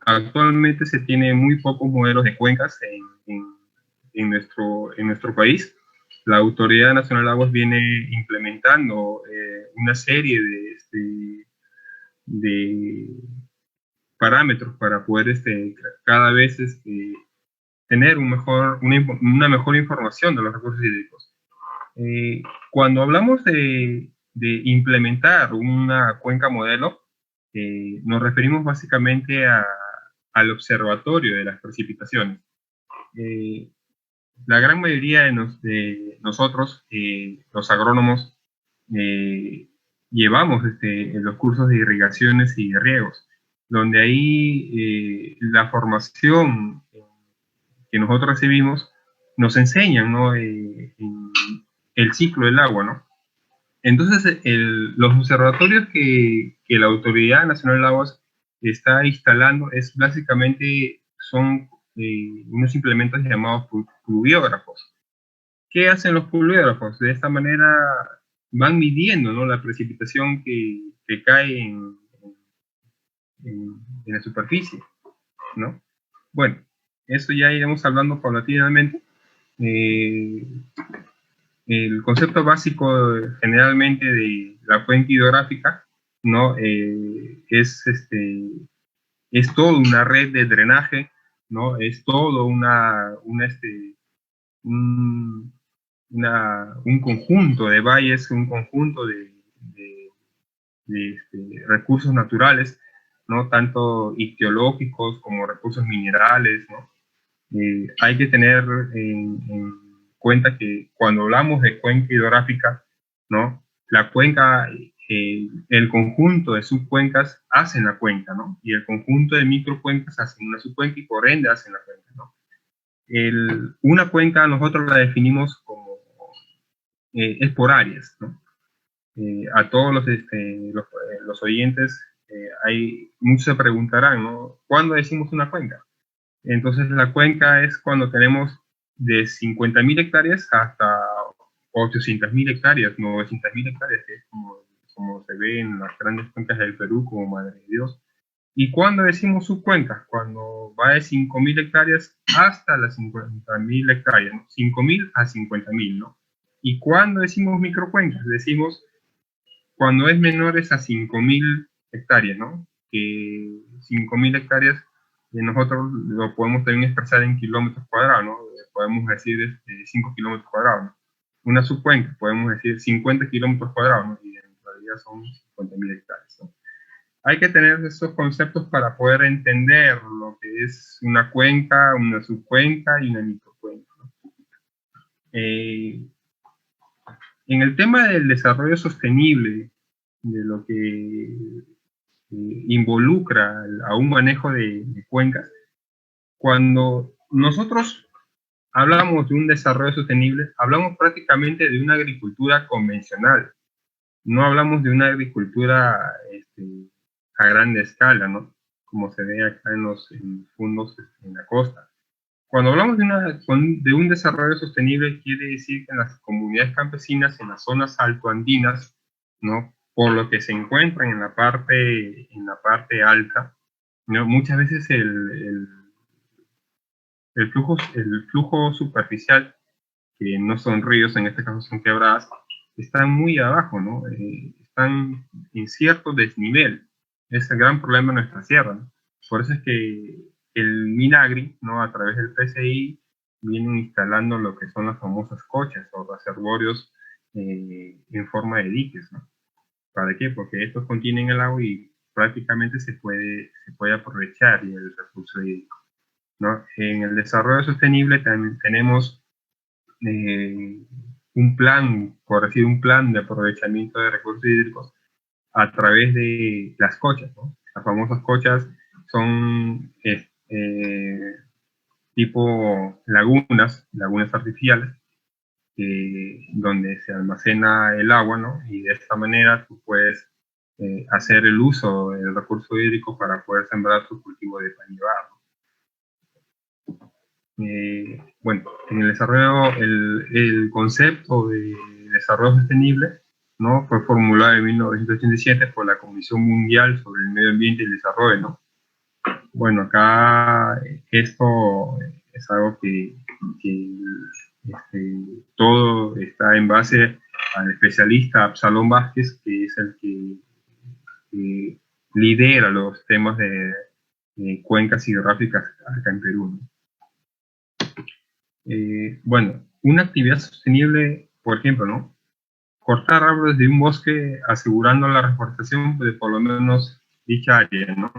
Actualmente se tiene muy pocos modelos de cuencas en nuestro país. La Autoridad Nacional de Aguas viene implementando una serie de parámetros para poder cada vez tener una mejor información de los recursos hídricos. Cuando hablamos de implementar una cuenca modelo, nos referimos básicamente al observatorio de las precipitaciones. La gran mayoría de nosotros, los agrónomos, llevamos los cursos de irrigaciones y de riegos, donde ahí la formación que nosotros recibimos nos enseñan, ¿no? El ciclo del agua, ¿no? Entonces, los observatorios que la Autoridad Nacional de Aguas está instalando es básicamente son unos implementos llamados pluviógrafos. ¿Qué hacen los pluviógrafos? De esta manera van midiendo, ¿no?, la precipitación que cae en la superficie, ¿no? Bueno, eso ya iremos hablando paulatinamente. El concepto básico generalmente de la cuenca hidrográfica, ¿no? Es toda una red de drenaje, ¿no? Es todo un conjunto de valles, un conjunto de recursos naturales, ¿no? Tanto ictiológicos como recursos minerales, ¿no? Hay que tener en cuenta que cuando hablamos de cuenca hidrográfica, ¿no?, la cuenca, el conjunto de subcuencas hacen la cuenca, ¿no? Y el conjunto de microcuencas hacen una subcuenca y por ende hacen la cuenca, ¿no? Una cuenca nosotros la definimos como es por áreas, ¿no? A todos los oyentes, muchos se preguntarán, ¿no?, ¿cuándo decimos una cuenca? Entonces la cuenca es cuando tenemos de 50.000 hectáreas hasta 800.000 hectáreas, 900.000 hectáreas, que es como se ve en las grandes cuencas del Perú, como Madre de Dios. ¿Y cuándo decimos subcuencas? Cuando va de 5.000 hectáreas hasta las 50.000 hectáreas, ¿no? 5.000 a 50.000, ¿no? ¿Y cuándo decimos microcuencas? Decimos cuando es menores a 5.000 hectáreas, ¿no? Que 5.000 hectáreas nosotros lo podemos también expresar en kilómetros cuadrados, ¿no? Podemos decir 5 kilómetros cuadrados, ¿no? Una subcuenca, podemos decir 50 kilómetros cuadrados, ¿no? Y en realidad son 50.000 hectáreas, ¿no? Hay que tener esos conceptos para poder entender lo que es una cuenca, una subcuenca y una microcuenca, ¿no? En el tema del desarrollo sostenible, de lo que involucra a un manejo de cuencas, cuando nosotros hablamos de un desarrollo sostenible, hablamos prácticamente de una agricultura convencional. No hablamos de una agricultura a grande escala, ¿no?, como se ve acá en los fondos en la costa. Cuando hablamos de un desarrollo sostenible, quiere decir que en las comunidades campesinas, en las zonas altoandinas, ¿no?, por lo que se encuentran en la parte alta, ¿no?, muchas veces el flujo superficial, que no son ríos, en este caso son quebradas, están muy abajo, ¿no? Están en cierto desnivel. Es el gran problema de nuestra sierra, ¿no? Por eso es que el Minagri, ¿no?, a través del PCI, vienen instalando lo que son las famosas cochas o reservorios en forma de diques, ¿no? ¿Para qué? Porque estos contienen el agua y prácticamente se puede aprovechar el recurso hídrico, ¿no? En el desarrollo sostenible también tenemos un plan, por decir, un plan de aprovechamiento de recursos hídricos a través de las cochas, ¿no? Las famosas cochas son tipo lagunas artificiales, donde se almacena el agua, ¿no? Y de esta manera tú puedes hacer el uso del recurso hídrico para poder sembrar tu cultivo de pañivar. Bueno, en el desarrollo, el concepto de desarrollo sostenible, ¿no?, fue formulado en 1987 por la Comisión Mundial sobre el Medio Ambiente y el Desarrollo, ¿no? bueno, acá esto es algo que todo está en base al especialista Absalón Vázquez, que es el que lidera los temas de cuencas hidrográficas acá en Perú, ¿no? Bueno, una actividad sostenible, por ejemplo, ¿no? Cortar árboles de un bosque asegurando la reforestación de por lo menos dicha área, ¿no?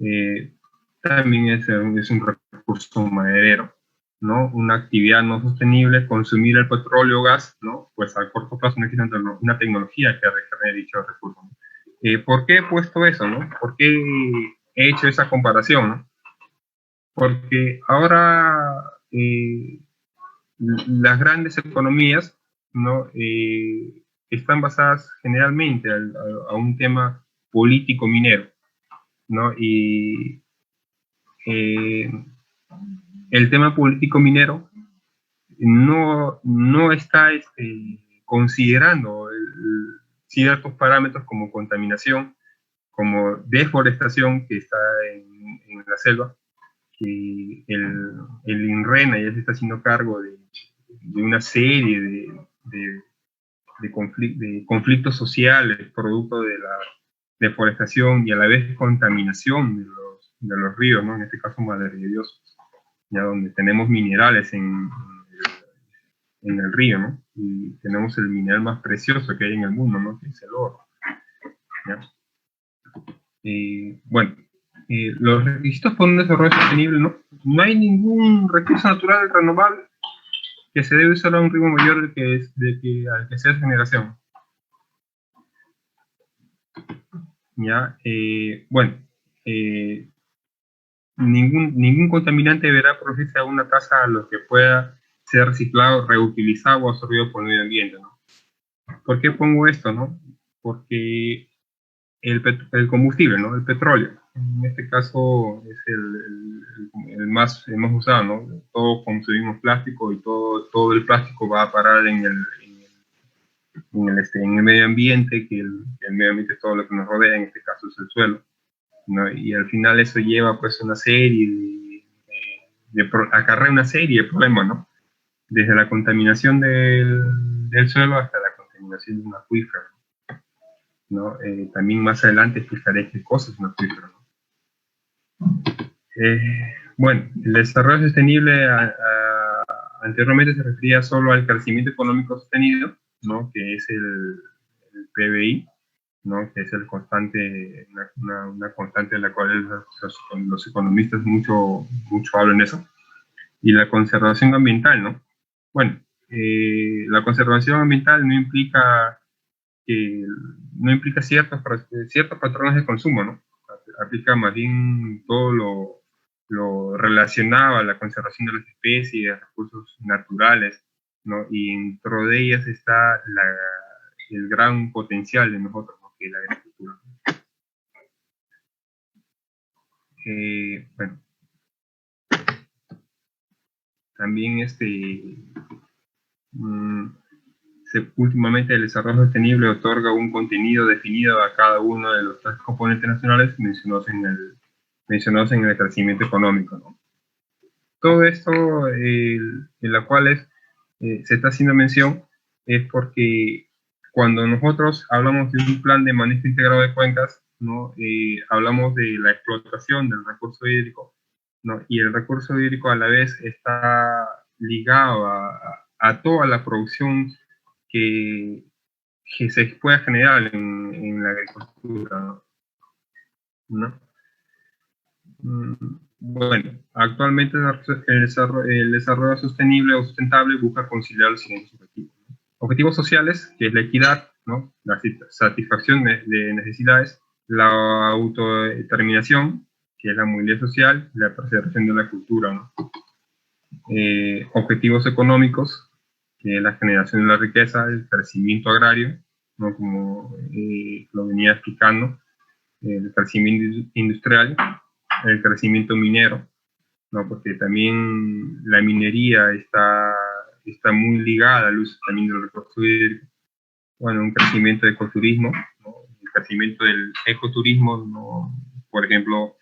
Eh, también es un recurso maderero, ¿no? Una actividad no sostenible, consumir el petróleo o gas, ¿no? Pues a corto plazo no existe una tecnología que regenere dichos recursos, ¿no? ¿Por qué he puesto eso, no? ¿Por qué he hecho esa comparación, no? Porque ahora las grandes economías, ¿no? Están basadas generalmente a un tema político minero, ¿no? Y eh, el tema político minero no está considerando ciertos parámetros como contaminación, como deforestación que está en la selva, que el INRENA ya se está haciendo cargo de una serie de conflictos sociales producto de la deforestación y a la vez contaminación de los ríos, ¿no? En este caso Madre de Dios, ya donde tenemos minerales en el río, ¿no? Y tenemos el mineral más precioso que hay en el mundo, ¿no? Que es el oro, ¿ya? Bueno, los requisitos para un desarrollo sostenible, ¿no? No hay ningún recurso natural renovable que se debe usar a un ritmo mayor al que sea su generación. ¿Ya? Bueno, ningún contaminante deberá producirse a una tasa a lo que pueda ser reciclado, reutilizado o absorbido por el medio ambiente, ¿no? ¿Por qué pongo esto, no? Porque el combustible, ¿no? El petróleo, en este caso es el más usado, ¿no? Todos consumimos plástico y todo el plástico va a parar en el medio ambiente, que el medio ambiente es todo lo que nos rodea, en este caso es el suelo, ¿no? Y al final eso lleva pues una serie acarrea una serie de problemas, ¿no? Desde la contaminación del suelo hasta la contaminación de un acuífero, ¿no? También más adelante explicaré qué cosa es un acuífero, ¿no? Bueno, el desarrollo sostenible anteriormente se refería solo al crecimiento económico sostenido, ¿no? Que es el PBI, ¿no? Que es el constante, una constante de la cual los economistas mucho hablan de eso. Y la conservación ambiental, ¿no? Bueno, la conservación ambiental no implica ciertos patrones de consumo, ¿no? Aplica más bien todo lo relacionado a la conservación de las especies y de recursos naturales, ¿no? Y dentro de ellas está el gran potencial de nosotros, ¿no? Que es la agricultura. Bueno, también últimamente el desarrollo sostenible otorga un contenido definido a cada uno de los tres componentes nacionales mencionados en el crecimiento económico, ¿no? Todo esto en la cual se está haciendo mención es porque cuando nosotros hablamos de un plan de manejo integrado de cuencas, ¿no? Hablamos de la explotación del recurso hídrico, ¿no? Y el recurso hídrico a la vez está ligado a toda la producción que, que se pueda generar en la agricultura, ¿no? ¿No? Bueno, actualmente el desarrollo sostenible o sustentable busca conciliar los siguientes objetivos, ¿no? Objetivos sociales, que es la equidad, ¿no? La satisfacción de necesidades, la autodeterminación, que es la movilidad social, la preservación de la cultura, ¿no? Objetivos económicos, que es la generación de la riqueza, el crecimiento agrario, ¿no? Como lo venía explicando, el crecimiento industrial, el crecimiento minero, ¿no? Porque también la minería está muy ligada al uso también del recurso hídrico. Bueno, un crecimiento del ecoturismo, ¿no? El crecimiento del ecoturismo, ¿no? Por ejemplo,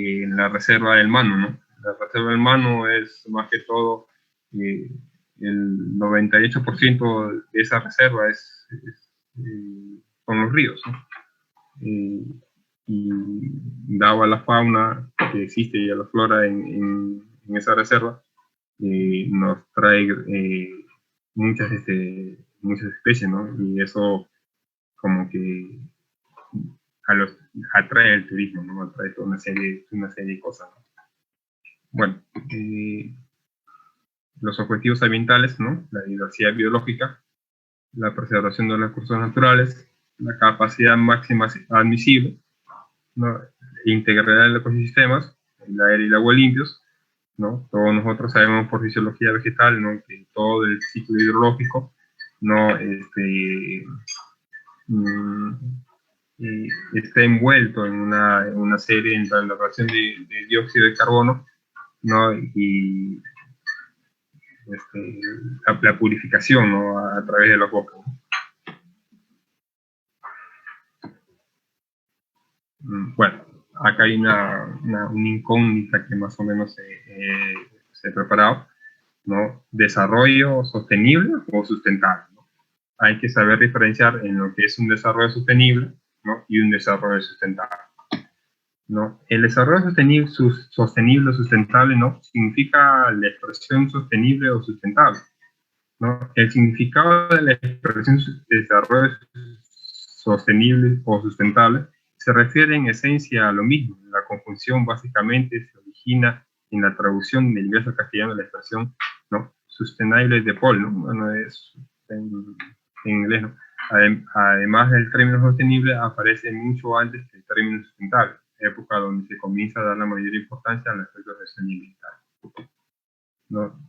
en la reserva del Mano, ¿no? La reserva del Mano es más que todo, el 98% de esa reserva son los ríos, ¿no? Y dado la fauna que existe y la flora en esa reserva, nos trae muchas, muchas especies, ¿no? Y eso como que atrae el turismo, ¿no? Atrae toda una serie de cosas, ¿no? Bueno, los objetivos ambientales, ¿no? La diversidad biológica, la preservación de los recursos naturales, la capacidad máxima admisible, ¿no? Integrar los ecosistemas, el aire y el agua limpios, ¿no? Todos nosotros sabemos por fisiología vegetal, ¿no? Que todo el ciclo hidrológico, ¿no? Está envuelto en una serie en la relación de dióxido de carbono, ¿no? Y la purificación, ¿no? A través de los bosques, ¿no? Bueno, acá hay una incógnita que más o menos se ha preparado, ¿no? Desarrollo sostenible o sustentable, ¿no? Hay que saber diferenciar en lo que es un desarrollo sostenible, ¿no? Y un desarrollo sustentable, ¿no? El desarrollo sostenible o sustentable, ¿no? Significa la expresión sostenible o sustentable, ¿no? El significado de la expresión de desarrollo sostenible o sustentable se refiere en esencia a lo mismo. La conjunción básicamente se origina en la traducción del inglés al castellano de la expresión, ¿no? Sustainable de Paul, ¿no? Bueno, es en inglés, ¿no? Además del término sostenible aparece mucho antes que el término sustentable, época donde se comienza a dar la mayor importancia al aspecto de sostenibilidad, ¿no?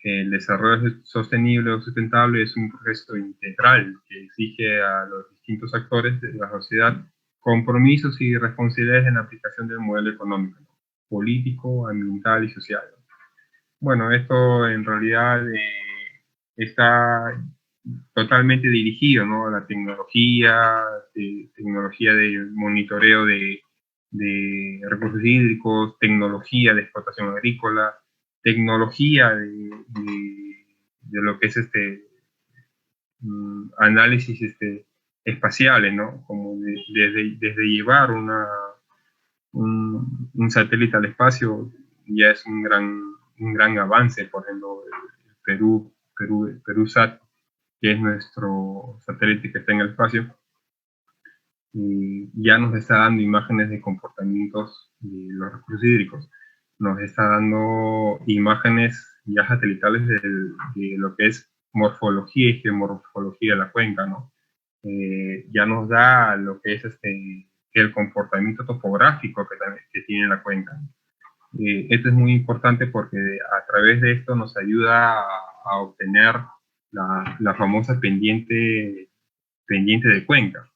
El desarrollo sostenible o sustentable es un proceso integral que exige a los distintos actores de la sociedad compromisos y responsabilidades en la aplicación del modelo económico, ¿no? Político, ambiental y social, ¿no? Bueno, esto en realidad está totalmente dirigido, ¿no? A la tecnología de monitoreo de recursos hídricos, tecnología de explotación agrícola, tecnología de lo que es análisis espaciales, ¿no? Como desde llevar un satélite al espacio ya es un gran avance. Por ejemplo, el PeruSat, que es nuestro satélite que está en el espacio, y ya nos está dando imágenes de comportamientos de los recursos hídricos. Nos está dando imágenes ya satelitales de lo que es morfología y geomorfología de la cuenca, ¿no? Ya nos da lo que es el comportamiento topográfico que tiene la cuenca. Esto es muy importante porque a través de esto nos ayuda a obtener la famosa pendiente de cuenca,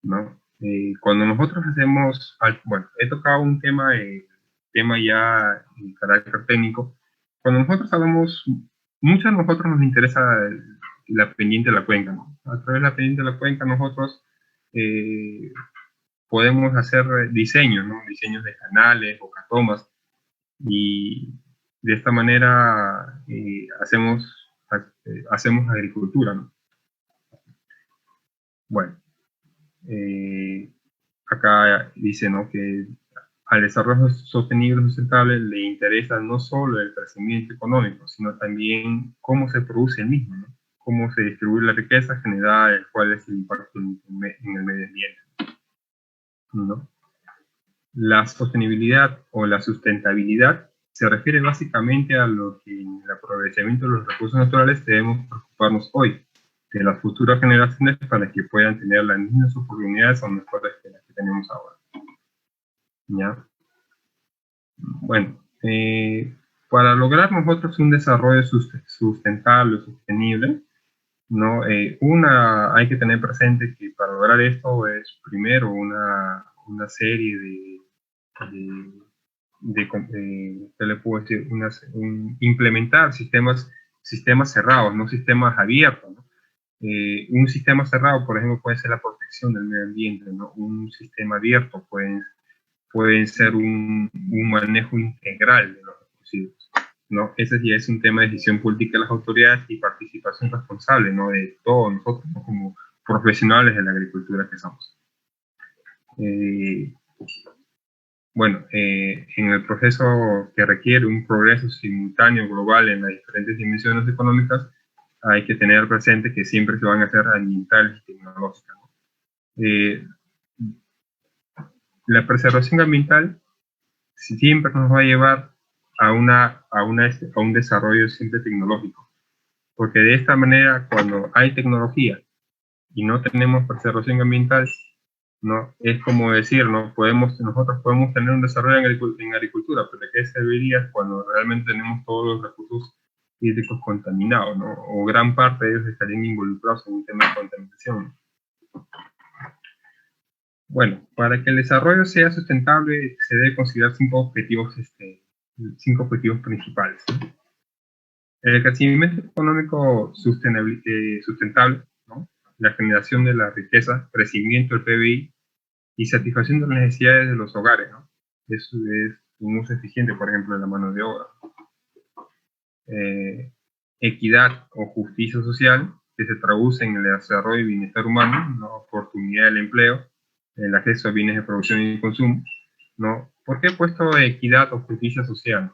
¿no? Cuando nosotros hacemos, bueno, he tocado un tema ya de carácter técnico. Cuando nosotros hablamos, mucho a nosotros nos interesa la pendiente de la cuenca, ¿no? A través de la pendiente de la cuenca nosotros podemos hacer diseños, ¿no? Diseños de canales o catomas, y de esta manera hacemos agricultura, ¿no? Bueno, acá dice, ¿no? Que al desarrollo sostenible y sustentable le interesa no solo el crecimiento económico, sino también cómo se produce el mismo, ¿no? Cómo se distribuye la riqueza generada, cuál es el impacto en el medio ambiente, ¿no? La sostenibilidad o la sustentabilidad se refiere básicamente a lo que en el aprovechamiento de los recursos naturales debemos preocuparnos hoy, de las futuras generaciones, para que puedan tener las mismas oportunidades o mejores que las que tenemos ahora, ¿ya? Bueno, para lograr nosotros un desarrollo sustentable o sostenible, ¿no? Hay que tener presente que para lograr esto es primero una serie ¿qué le puedo decir? Implementar sistemas cerrados, no sistemas abiertos, ¿no? Un sistema cerrado, por ejemplo, puede ser la protección del medio ambiente, ¿no? Un sistema abierto pueden ser un manejo integral de los residuos, ¿no? Ese ya es un tema de decisión política de las autoridades y participación responsable, ¿no? De todos nosotros, ¿no? Como profesionales de la agricultura que somos. Bueno, en el proceso que requiere un progreso simultáneo global en las diferentes dimensiones económicas, hay que tener presente que siempre se van a hacer ambientales y tecnológicas, ¿no? La preservación ambiental siempre nos va a llevar a un desarrollo siempre tecnológico, porque de esta manera, cuando hay tecnología y no tenemos preservación ambiental, ¿no? Es como decir, ¿no? Nosotros podemos tener un desarrollo en agricultura, pero ¿de qué serviría cuando realmente tenemos todos los recursos hídricos contaminados, ¿no? O gran parte de ellos estarían involucrados en un tema de contaminación. Bueno, para que el desarrollo sea sustentable, se debe considerar cinco objetivos principales. El crecimiento económico sustentable, ¿no? La generación de la riqueza, crecimiento del PBI y satisfacción de las necesidades de los hogares, ¿no? Eso es un uso eficiente, por ejemplo, de la mano de obra. Equidad o justicia social, que se traduce en el desarrollo y bienestar humano, ¿no? Oportunidad del empleo, el acceso a bienes de producción y consumo, ¿no? ¿Por qué he puesto equidad o justicia social?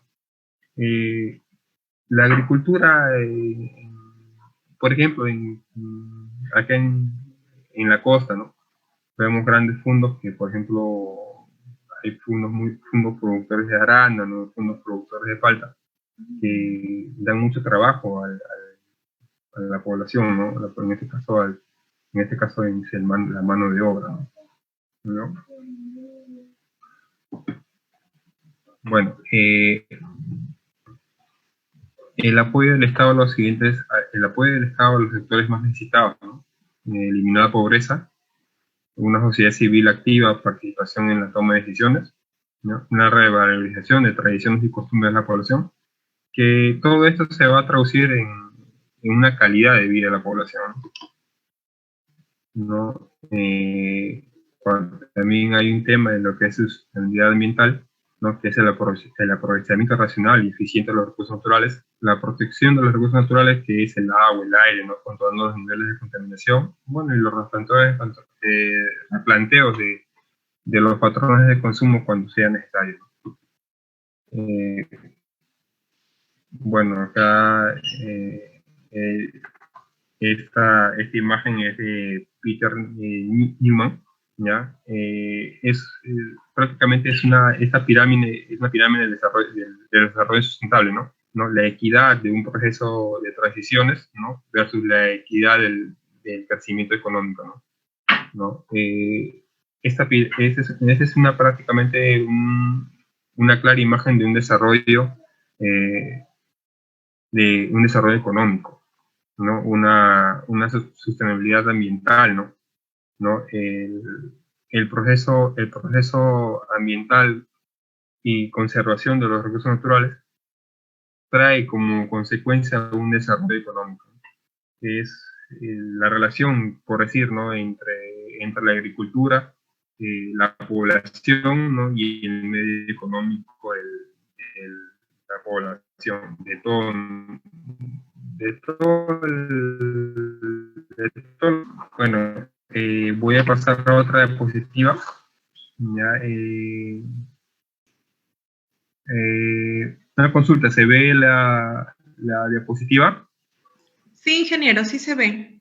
La agricultura, por ejemplo, acá en la costa, ¿no? Vemos grandes fundos que, por ejemplo, hay fundos productores de arándano, fundos productores de palta, que dan mucho trabajo a la población, ¿no? En este caso, es la mano de obra, ¿no? Bueno, el apoyo del Estado a los sectores más necesitados, ¿no? Eliminar la pobreza, una sociedad civil activa, participación en la toma de decisiones, ¿no? Una revalorización de tradiciones y costumbres de la población, que todo esto se va a traducir en una calidad de vida de la población, ¿no? También hay un tema de lo que es sustentabilidad ambiental, ¿no? Que es el aprovechamiento racional y eficiente de los recursos naturales, la protección de los recursos naturales, que es el agua, el aire, ¿no? Controlando los niveles de contaminación, bueno, y los replanteos de los patrones de consumo cuando sea necesario. Bueno, acá esta imagen es de Peter Newman, ¿ya? Prácticamente esta pirámide es una pirámide del desarrollo sustentable, ¿no? La equidad de un proceso de transiciones, ¿no? Versus la equidad del crecimiento económico, ¿no? Esta es prácticamente una clara imagen de un desarrollo económico, ¿no? Una sostenibilidad ambiental, ¿no? El proceso ambiental y conservación de los recursos naturales trae como consecuencia un desarrollo económico. Es la relación, por decir, ¿no? entre la agricultura, la población, ¿no? Y el medio económico de la población, de todo, bueno, voy a pasar a otra diapositiva. Ya, una consulta, ¿se ve la diapositiva? Sí, ingeniero, sí se ve.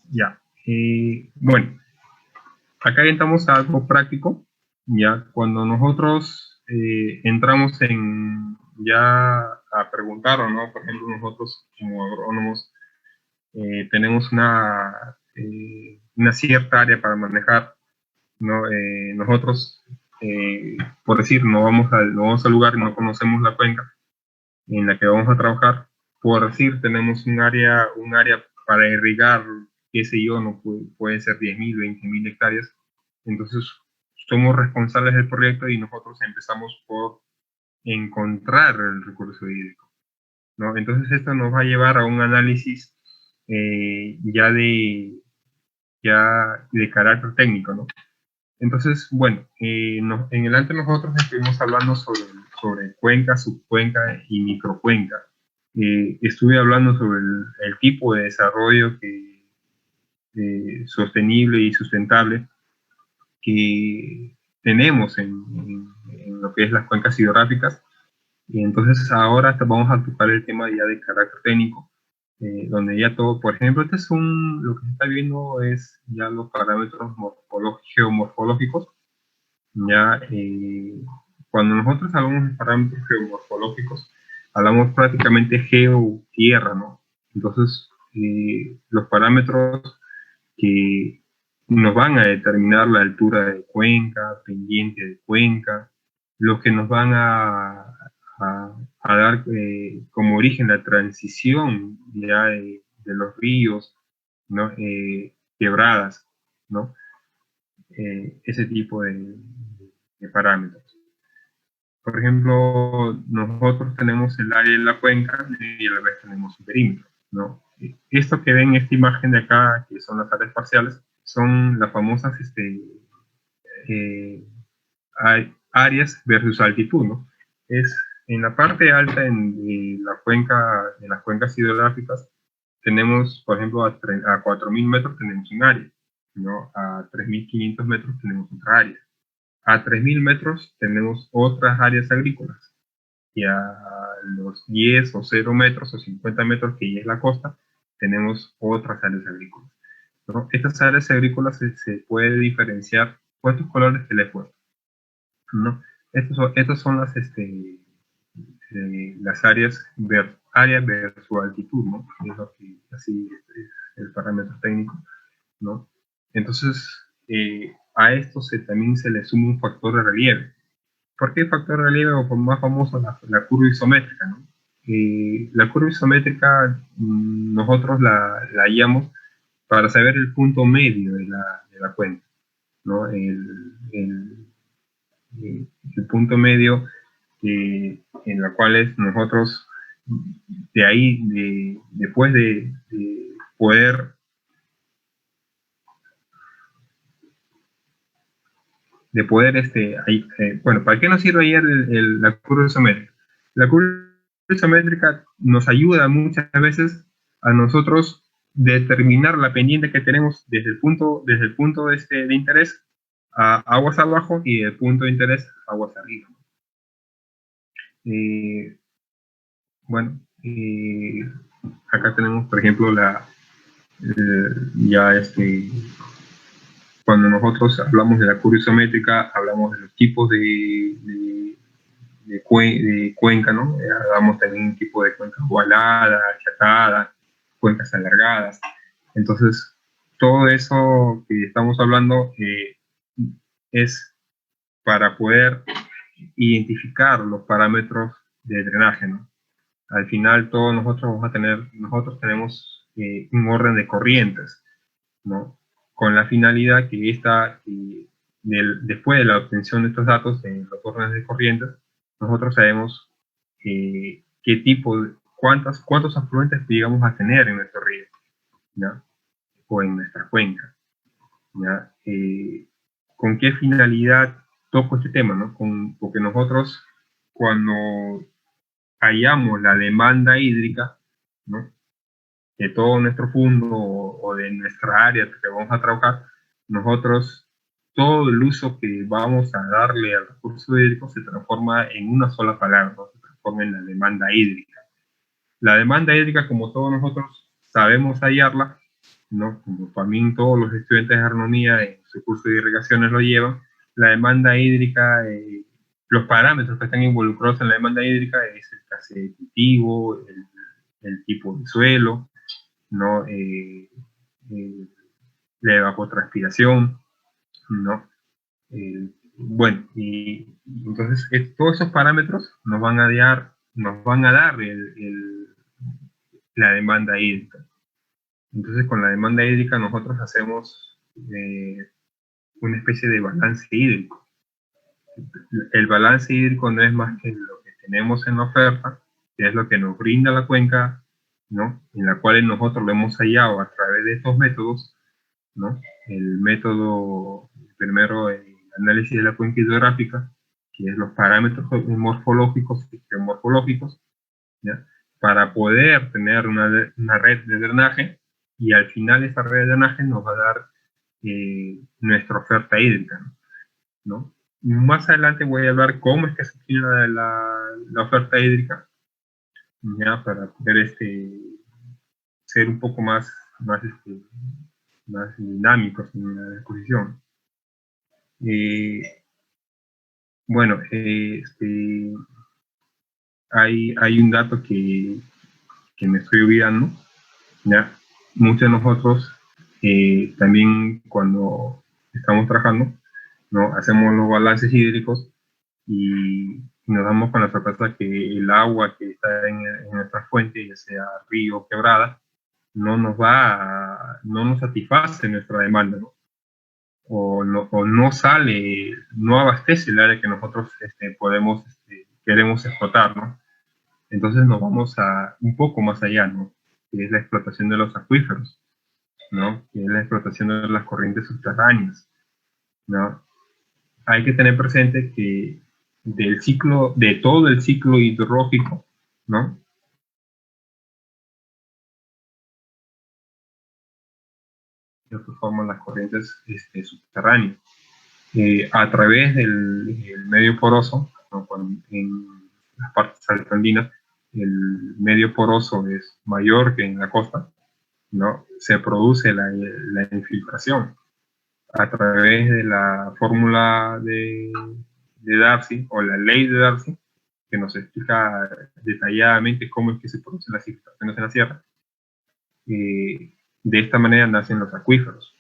Ya. Bueno, acá entramos a algo práctico. Ya, cuando nosotros entramos ya a preguntar, ¿no? Por ejemplo, nosotros como agrónomos tenemos una cierta área para manejar, ¿no? Nosotros, por decir, no vamos al lugar y no conocemos la cuenca en la que vamos a trabajar. Por decir, tenemos un área para irrigar, qué sé yo, no puede ser 10.000, 20.000 hectáreas. Entonces, somos responsables del proyecto y nosotros empezamos por encontrar el recurso hídrico, ¿no? Entonces, esto nos va a llevar a un análisis ya de carácter técnico, ¿no? Entonces, bueno, en el antes nosotros estuvimos hablando sobre cuenca, subcuenca y microcuenca. Estuve hablando sobre el tipo de desarrollo sostenible y sustentable que tenemos en lo que es las cuencas hidrográficas. Y entonces ahora vamos a tocar el tema ya de carácter técnico, donde ya todo, por ejemplo, lo que se está viendo es ya los parámetros geomorfológicos. Ya, cuando nosotros hablamos de parámetros geomorfológicos, hablamos prácticamente geo-tierra, ¿no? Entonces, los parámetros que nos van a determinar la altura de cuenca, pendiente de cuenca, los que nos van a dar como origen la transición ya de los ríos, ¿no? Quebradas, ¿no? Ese tipo de parámetros. Por ejemplo, nosotros tenemos el área de la cuenca y a la vez tenemos un perímetro, ¿no? Esto que ven en esta imagen de acá, que son las áreas parciales, son las famosas eh, áreas versus altitud, ¿no? Es en la parte alta de la cuenca, de las cuencas hidrográficas, tenemos, por ejemplo, a 4.000 metros tenemos un área, ¿no? A 3.500 metros tenemos otra área. A 3.000 metros tenemos otras áreas agrícolas y a los 10 o 0 metros o 50 metros, que ya es la costa, tenemos otras áreas agrícolas, ¿no? Estas áreas agrícolas se puede diferenciar. ¿Cuántos colores que le he puesto? ¿No? Estas son las áreas versus altitud, ¿no? Es lo que así es el parámetro técnico, ¿no? Entonces, a esto también se le suma un factor de relieve. ¿Por qué factor de relieve? O por más famoso, la curva isométrica, ¿no? La curva isométrica nosotros la hallamos para saber el punto medio de la cuenca, ¿no? El punto medio en la cual nosotros, de ahí, después de poder bueno, ¿para qué nos sirve ayer la curva isométrica? La curva isométrica nos ayuda muchas veces a nosotros determinar la pendiente que tenemos desde el punto de interés a aguas abajo y el punto de interés a aguas arriba. Bueno, acá tenemos, por ejemplo, cuando nosotros hablamos de la curva isométrica, hablamos de los tipos de cuenca, ¿no? Hablamos también un tipo de cuenca ovalada, achatada, cuencas alargadas. Entonces, todo eso que estamos hablando es para poder identificar los parámetros de drenaje, ¿no? Al final, todos nosotros tenemos un orden de corrientes, ¿no? Con la finalidad que después de la obtención de estos datos de los órdenes de corrientes, nosotros sabemos qué tipo, cuántos afluentes llegamos a tener en nuestro río, ¿ya? O en nuestra cuenca, ¿ya? ¿Con qué finalidad toco este tema, ¿no? Porque nosotros, cuando hallamos la demanda hídrica, ¿no? De todo nuestro fondo o de nuestra área que vamos a trabajar, nosotros, todo el uso que vamos a darle al recurso hídrico se transforma en una sola palabra, ¿no? Se transforma en la demanda hídrica. La demanda hídrica, como todos nosotros sabemos hallarla, ¿no? Como también todos los estudiantes de agronomía en su curso de irrigaciones lo llevan, la demanda hídrica, los parámetros que están involucrados en la demanda hídrica es el clase de cultivo, el tipo de suelo, ¿no? La evapotranspiración, ¿no? Bueno, y entonces todos esos parámetros nos van a dar la demanda hídrica. Entonces, con la demanda hídrica nosotros hacemos una especie de balance hídrico. El balance hídrico no es más que lo que tenemos en la oferta, que es lo que nos brinda la cuenca, ¿no? En la cual nosotros lo hemos hallado a través de estos métodos, ¿no? El método primero análisis de la cuenca hidrográfica, que es los parámetros morfológicos y geomorfológicos, ¿ya? Para poder tener una red de drenaje, y al final esa red de drenaje nos va a dar nuestra oferta hídrica, ¿no? Más adelante voy a hablar cómo es que se obtiene la oferta hídrica, ya, para poder ser un poco más dinámicos en la exposición. Bueno, hay un dato que me estoy olvidando, ¿ya? Muchos de nosotros también cuando estamos trabajando, ¿no? Hacemos los balances hídricos y nos damos con la sorpresa que el agua que está en nuestra fuente, ya sea río, quebrada, no nos satisface nuestra demanda, ¿no? O no sale, no abastece el área que nosotros queremos explotar, ¿no? Entonces nos vamos a un poco más allá, ¿no? Que es la explotación de los acuíferos, ¿no? Que es la explotación de las corrientes subterráneas, ¿no? Hay que tener presente que de todo el ciclo hidrológico, ¿no? Que forman las corrientes subterráneas. A través del medio poroso, ¿no? En las partes altoandinas, el medio poroso es mayor que en la costa, ¿no? Se produce la infiltración a través de la fórmula de Darcy, o la ley de Darcy, que nos explica detalladamente cómo es que se producen las infiltraciones en la sierra. De esta manera nacen los acuíferos.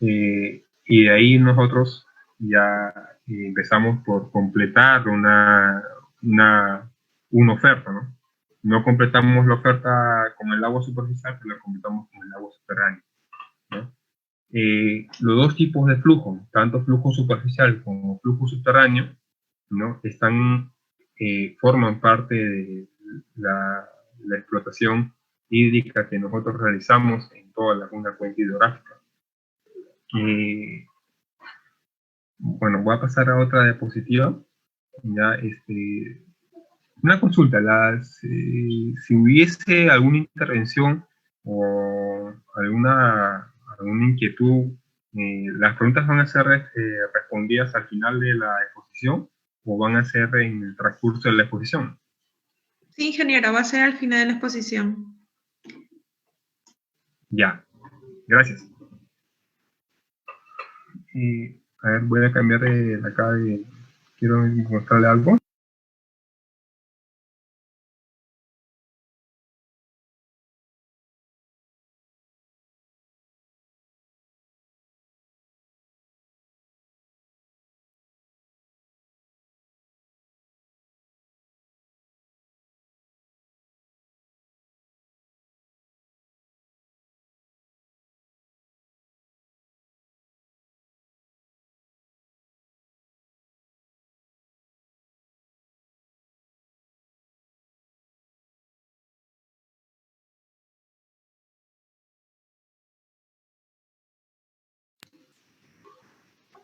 Y de ahí nosotros ya empezamos por completar una oferta, ¿no? No completamos la oferta con el agua superficial, pero la completamos con el agua subterránea, ¿no? Los dos tipos de flujo, tanto flujo superficial como flujo subterráneo, ¿no? Forman parte de la explotación hídrica que nosotros realizamos en toda la cuenca hidrográfica. Bueno, voy a pasar a otra diapositiva. Ya, una consulta, si hubiese alguna intervención o alguna inquietud, ¿las preguntas van a ser respondidas al final de la exposición o van a ser en el transcurso de la exposición? Sí, ingeniero, va a ser al final de la exposición. Ya, gracias. A ver, voy a cambiar de acá, quiero mostrarle algo.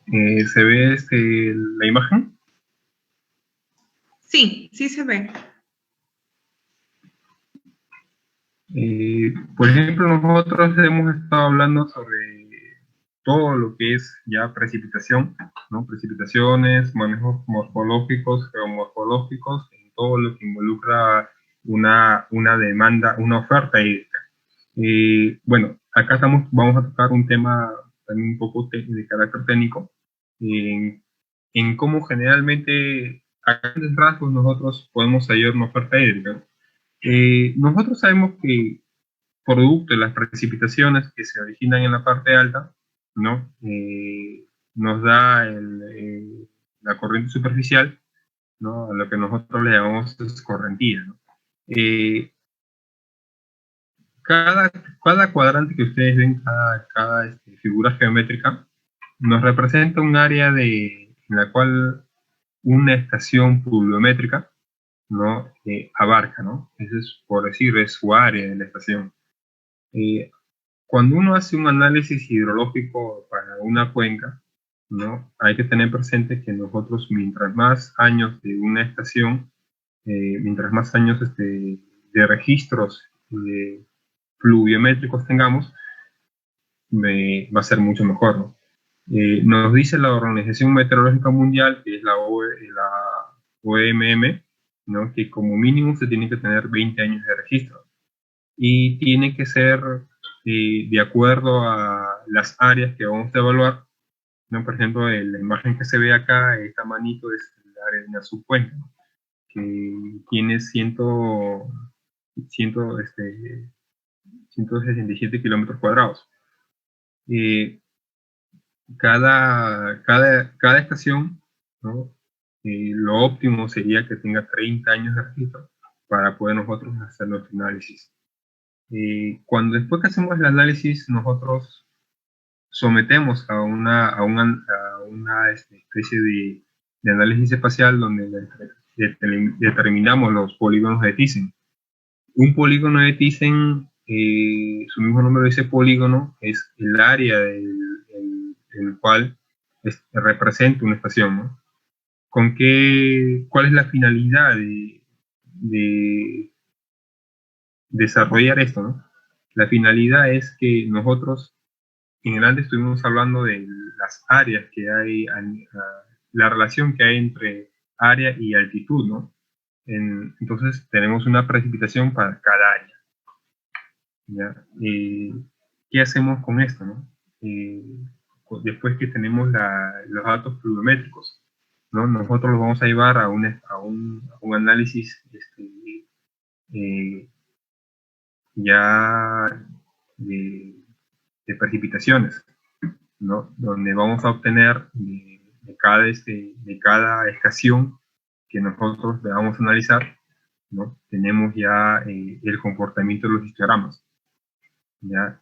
¿Se ve la imagen? Sí, sí se ve. Por ejemplo, nosotros hemos estado hablando sobre todo lo que es ya precipitación, ¿no? Precipitaciones, manejos morfológicos, geomorfológicos, en todo lo que involucra una demanda, una oferta hídrica. Bueno, acá vamos a tocar un tema también un poco de carácter técnico, en cómo generalmente a grandes rasgos nosotros podemos hallar una oferta hídrica. Nosotros sabemos que producto de las precipitaciones que se originan en la parte alta, ¿no? Nos da la corriente superficial, ¿no? A lo que nosotros le llamamos escorrentía, ¿no? Cada cuadrante que ustedes ven, cada figura geométrica, nos representa un área en la cual una estación pluviométrica, ¿no? Abarca, ¿no? Eso es, por decir, es su área de la estación. Cuando uno hace un análisis hidrológico para una cuenca, ¿no? Hay que tener presente que nosotros, mientras más años de una estación, mientras más años de registros pluviométricos tengamos, va a ser mucho mejor, ¿no? Nos dice la Organización Meteorológica Mundial, que es la OMM, ¿no? Que como mínimo se tiene que tener 20 años de registro y tiene que ser de acuerdo a las áreas que vamos a evaluar, ¿no? Por ejemplo, la imagen que se ve acá, esta manito es el área de una subcuenca, ¿no? Que tiene 167 kilómetros cuadrados. Cada estación, ¿no? Lo óptimo sería que tenga 30 años de registro para poder nosotros hacer nuestro análisis. Cuando después que hacemos el análisis, nosotros sometemos a una especie de análisis espacial donde determinamos los polígonos de Thyssen. Un polígono de Thyssen, su mismo nombre dice polígono, es el área el cual representa una estación, ¿no? ¿Cuál es la finalidad de desarrollar esto, ¿no? La finalidad es que nosotros, en el antes estuvimos hablando de las áreas que hay, la relación que hay entre área y altitud, ¿no? Entonces tenemos una precipitación para cada área, ¿ya? ¿Qué hacemos con esto, no? Después que tenemos los datos pluviométricos, ¿no? Nosotros los vamos a llevar a un análisis eh, ya de, de precipitaciones, ¿no? Donde vamos a obtener de cada estación que nosotros vamos a analizar, ¿no? Tenemos ya el comportamiento de los histogramas, ¿ya?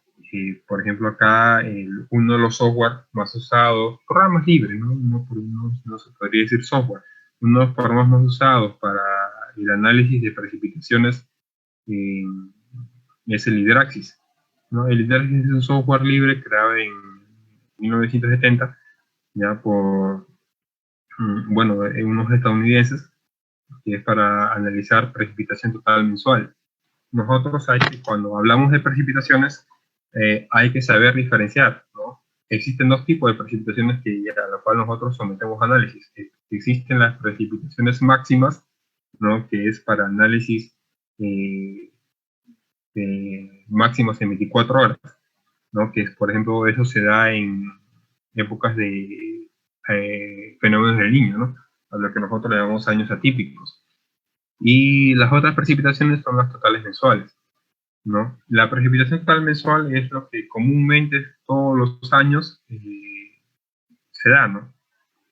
Por ejemplo, acá uno de los software más usados, programas libres, ¿no? No se podría decir software, uno de los programas más usados para el análisis de precipitaciones eh, es el Hydraxis, ¿no? El Hydraxis es un software libre creado en 1970, ya por, bueno, unos estadounidenses, que es para analizar precipitación total mensual. Nosotros cuando hablamos de precipitaciones, hay que saber diferenciar, ¿no? Existen dos tipos de precipitaciones a las cuales nosotros sometemos análisis. Existen las precipitaciones máximas, ¿no? Que es para análisis eh, máximos en 24 horas, ¿no? Que por ejemplo, eso se da en épocas de fenómenos del Niño, ¿no? A lo que nosotros le llamamos años atípicos. Y las otras precipitaciones son las totales mensuales, ¿no? La precipitación total mensual es lo que comúnmente todos los años se da, ¿no?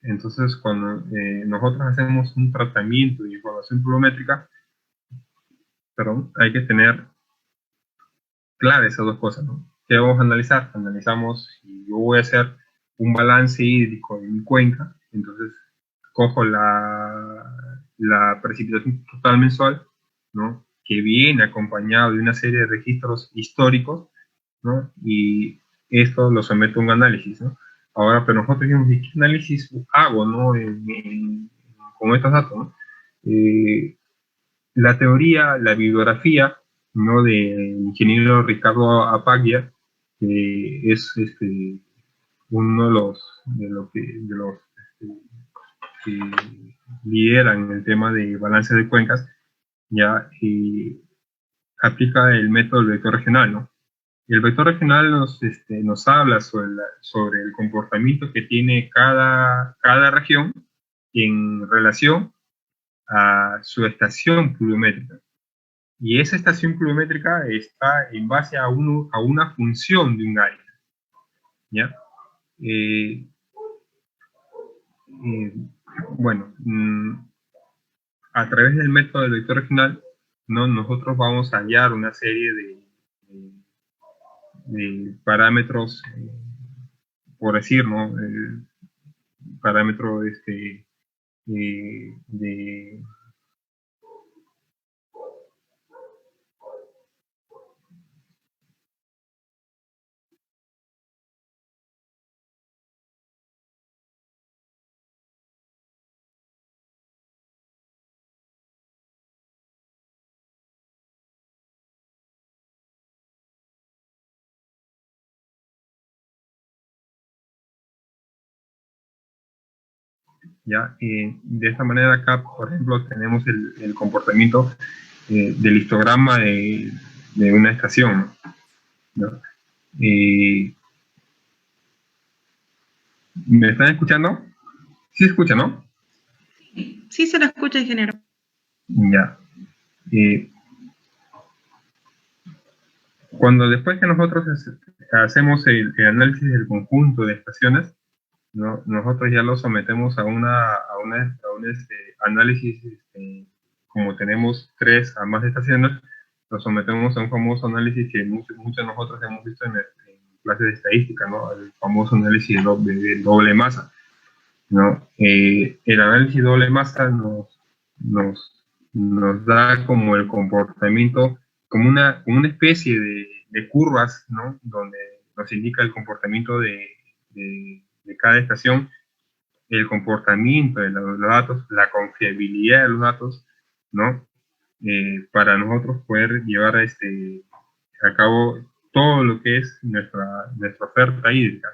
Entonces, cuando nosotros hacemos un tratamiento de información pluviométrica, perdón, hay que tener claras esas dos cosas, ¿no? ¿Qué vamos a analizar? Analizamos si yo voy a hacer un balance hídrico en mi cuenca, entonces cojo la precipitación total mensual, ¿no? Que viene acompañado de una serie de registros históricos, ¿no? Y esto lo someto a un análisis, ¿no? Ahora, pero nosotros dijimos, ¿y qué análisis hago, ¿no? Con estos datos, ¿no? La teoría, la bibliografía, ¿no? Del ingeniero Ricardo Apaglia, que es uno de los que lideran el tema de balance de cuencas, ya aplica el método del vector regional, ¿no? El vector regional nos habla sobre el comportamiento que tiene cada región en relación a su estación pluviométrica. Y esa estación pluviométrica está en base a una función de un área, ¿ya? Eh, eh, bueno, a través del método del vector regional, ¿no? Nosotros vamos a hallar una serie de parámetros, por decir, ¿no? El parámetro de ¿ya? De esta manera acá, por ejemplo, tenemos el comportamiento del histograma de una estación, ¿no? ¿Me están escuchando? Sí se escucha, ¿no? Sí se lo escucha, ingeniero. Ya. Cuando después que nosotros hacemos el análisis del conjunto de estaciones, ¿no? Nosotros ya lo sometemos a un análisis, como tenemos 3 a más estaciones, lo sometemos a un famoso análisis que muchos de nosotros hemos visto en clases de estadística, ¿no? El famoso análisis de doble masa, ¿no? El análisis doble masa nos da como el comportamiento, como una especie de curvas, ¿no? Donde nos indica el comportamiento de cada estación, el comportamiento de los datos, la confiabilidad de los datos, ¿no? Para nosotros poder llevar a cabo todo lo que es nuestra oferta hídrica.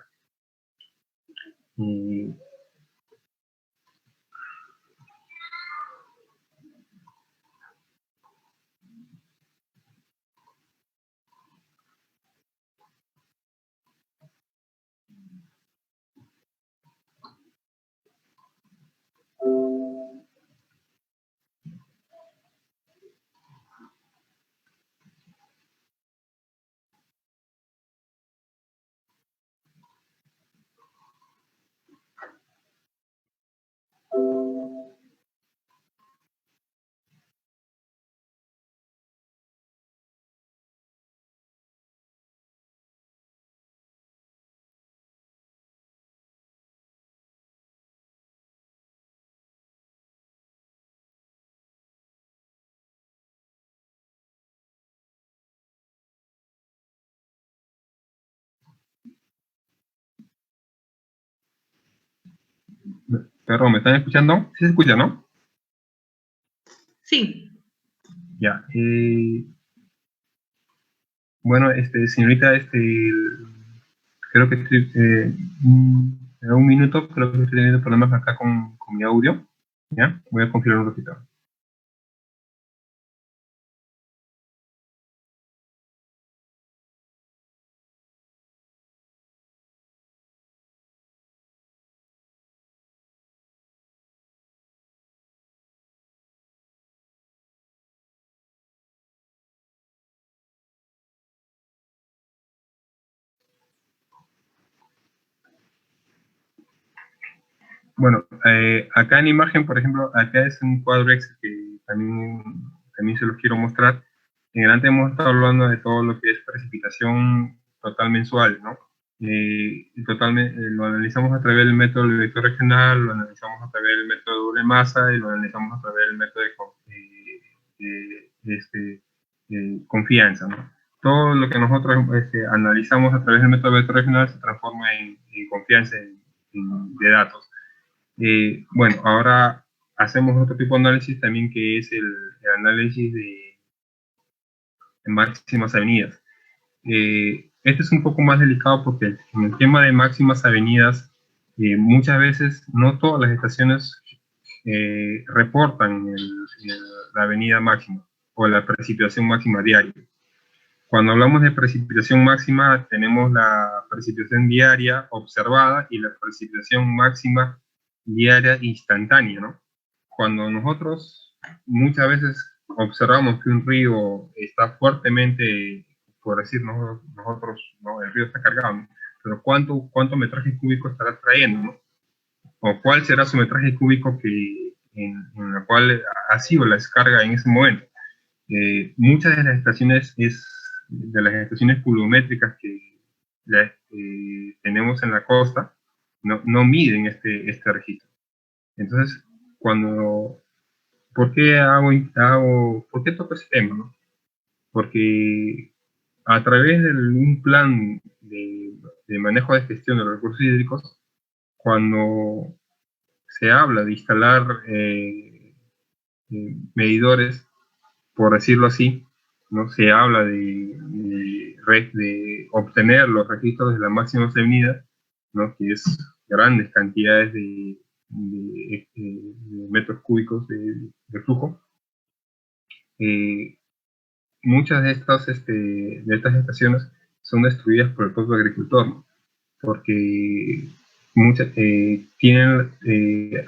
Perdón, ¿me están escuchando? ¿Sí se escucha, no? Sí. Ya. Bueno, señorita, creo que estoy, en un minuto, creo que estoy teniendo problemas acá con mi audio. ¿Ya? Voy a confirmar un ratito. Bueno, acá en imagen, por ejemplo, acá es un cuadro Excel que también se los quiero mostrar. En adelante hemos estado hablando de todo lo que es precipitación total mensual, ¿no? Lo analizamos a través del método del vector regional, lo analizamos a través del método de doble masa y lo analizamos a través del método de confianza, ¿no? Todo lo que nosotros analizamos a través del método de vector regional se transforma en confianza de datos. Bueno, ahora hacemos otro tipo de análisis también, que es el análisis de máximas avenidas. Este es un poco más delicado porque en el tema de máximas avenidas, muchas veces no todas las estaciones reportan la avenida máxima o la precipitación máxima diaria. Cuando hablamos de precipitación máxima, tenemos la precipitación diaria observada y la precipitación máxima diaria instantánea, ¿no? Cuando nosotros muchas veces observamos que un río está fuertemente, por decir nosotros, ¿no? El río está cargado, ¿no? Pero ¿cuánto metraje cúbico estará trayendo, ¿no? O cuál será su metraje cúbico en la cual ha sido la descarga en ese momento. Muchas de las estaciones pluviométricas que tenemos en la costa no miden este registro. Entonces, ¿por qué por qué toco ese tema, no? Porque a través de un plan de manejo de gestión de los recursos hídricos, cuando se habla de instalar medidores, por decirlo así, ¿no? Se habla de obtener los registros de la máxima avenida, ¿no? Que es grandes cantidades de metros cúbicos de flujo. Muchas de estas estaciones son destruidas por el propio agricultor, ¿no? Porque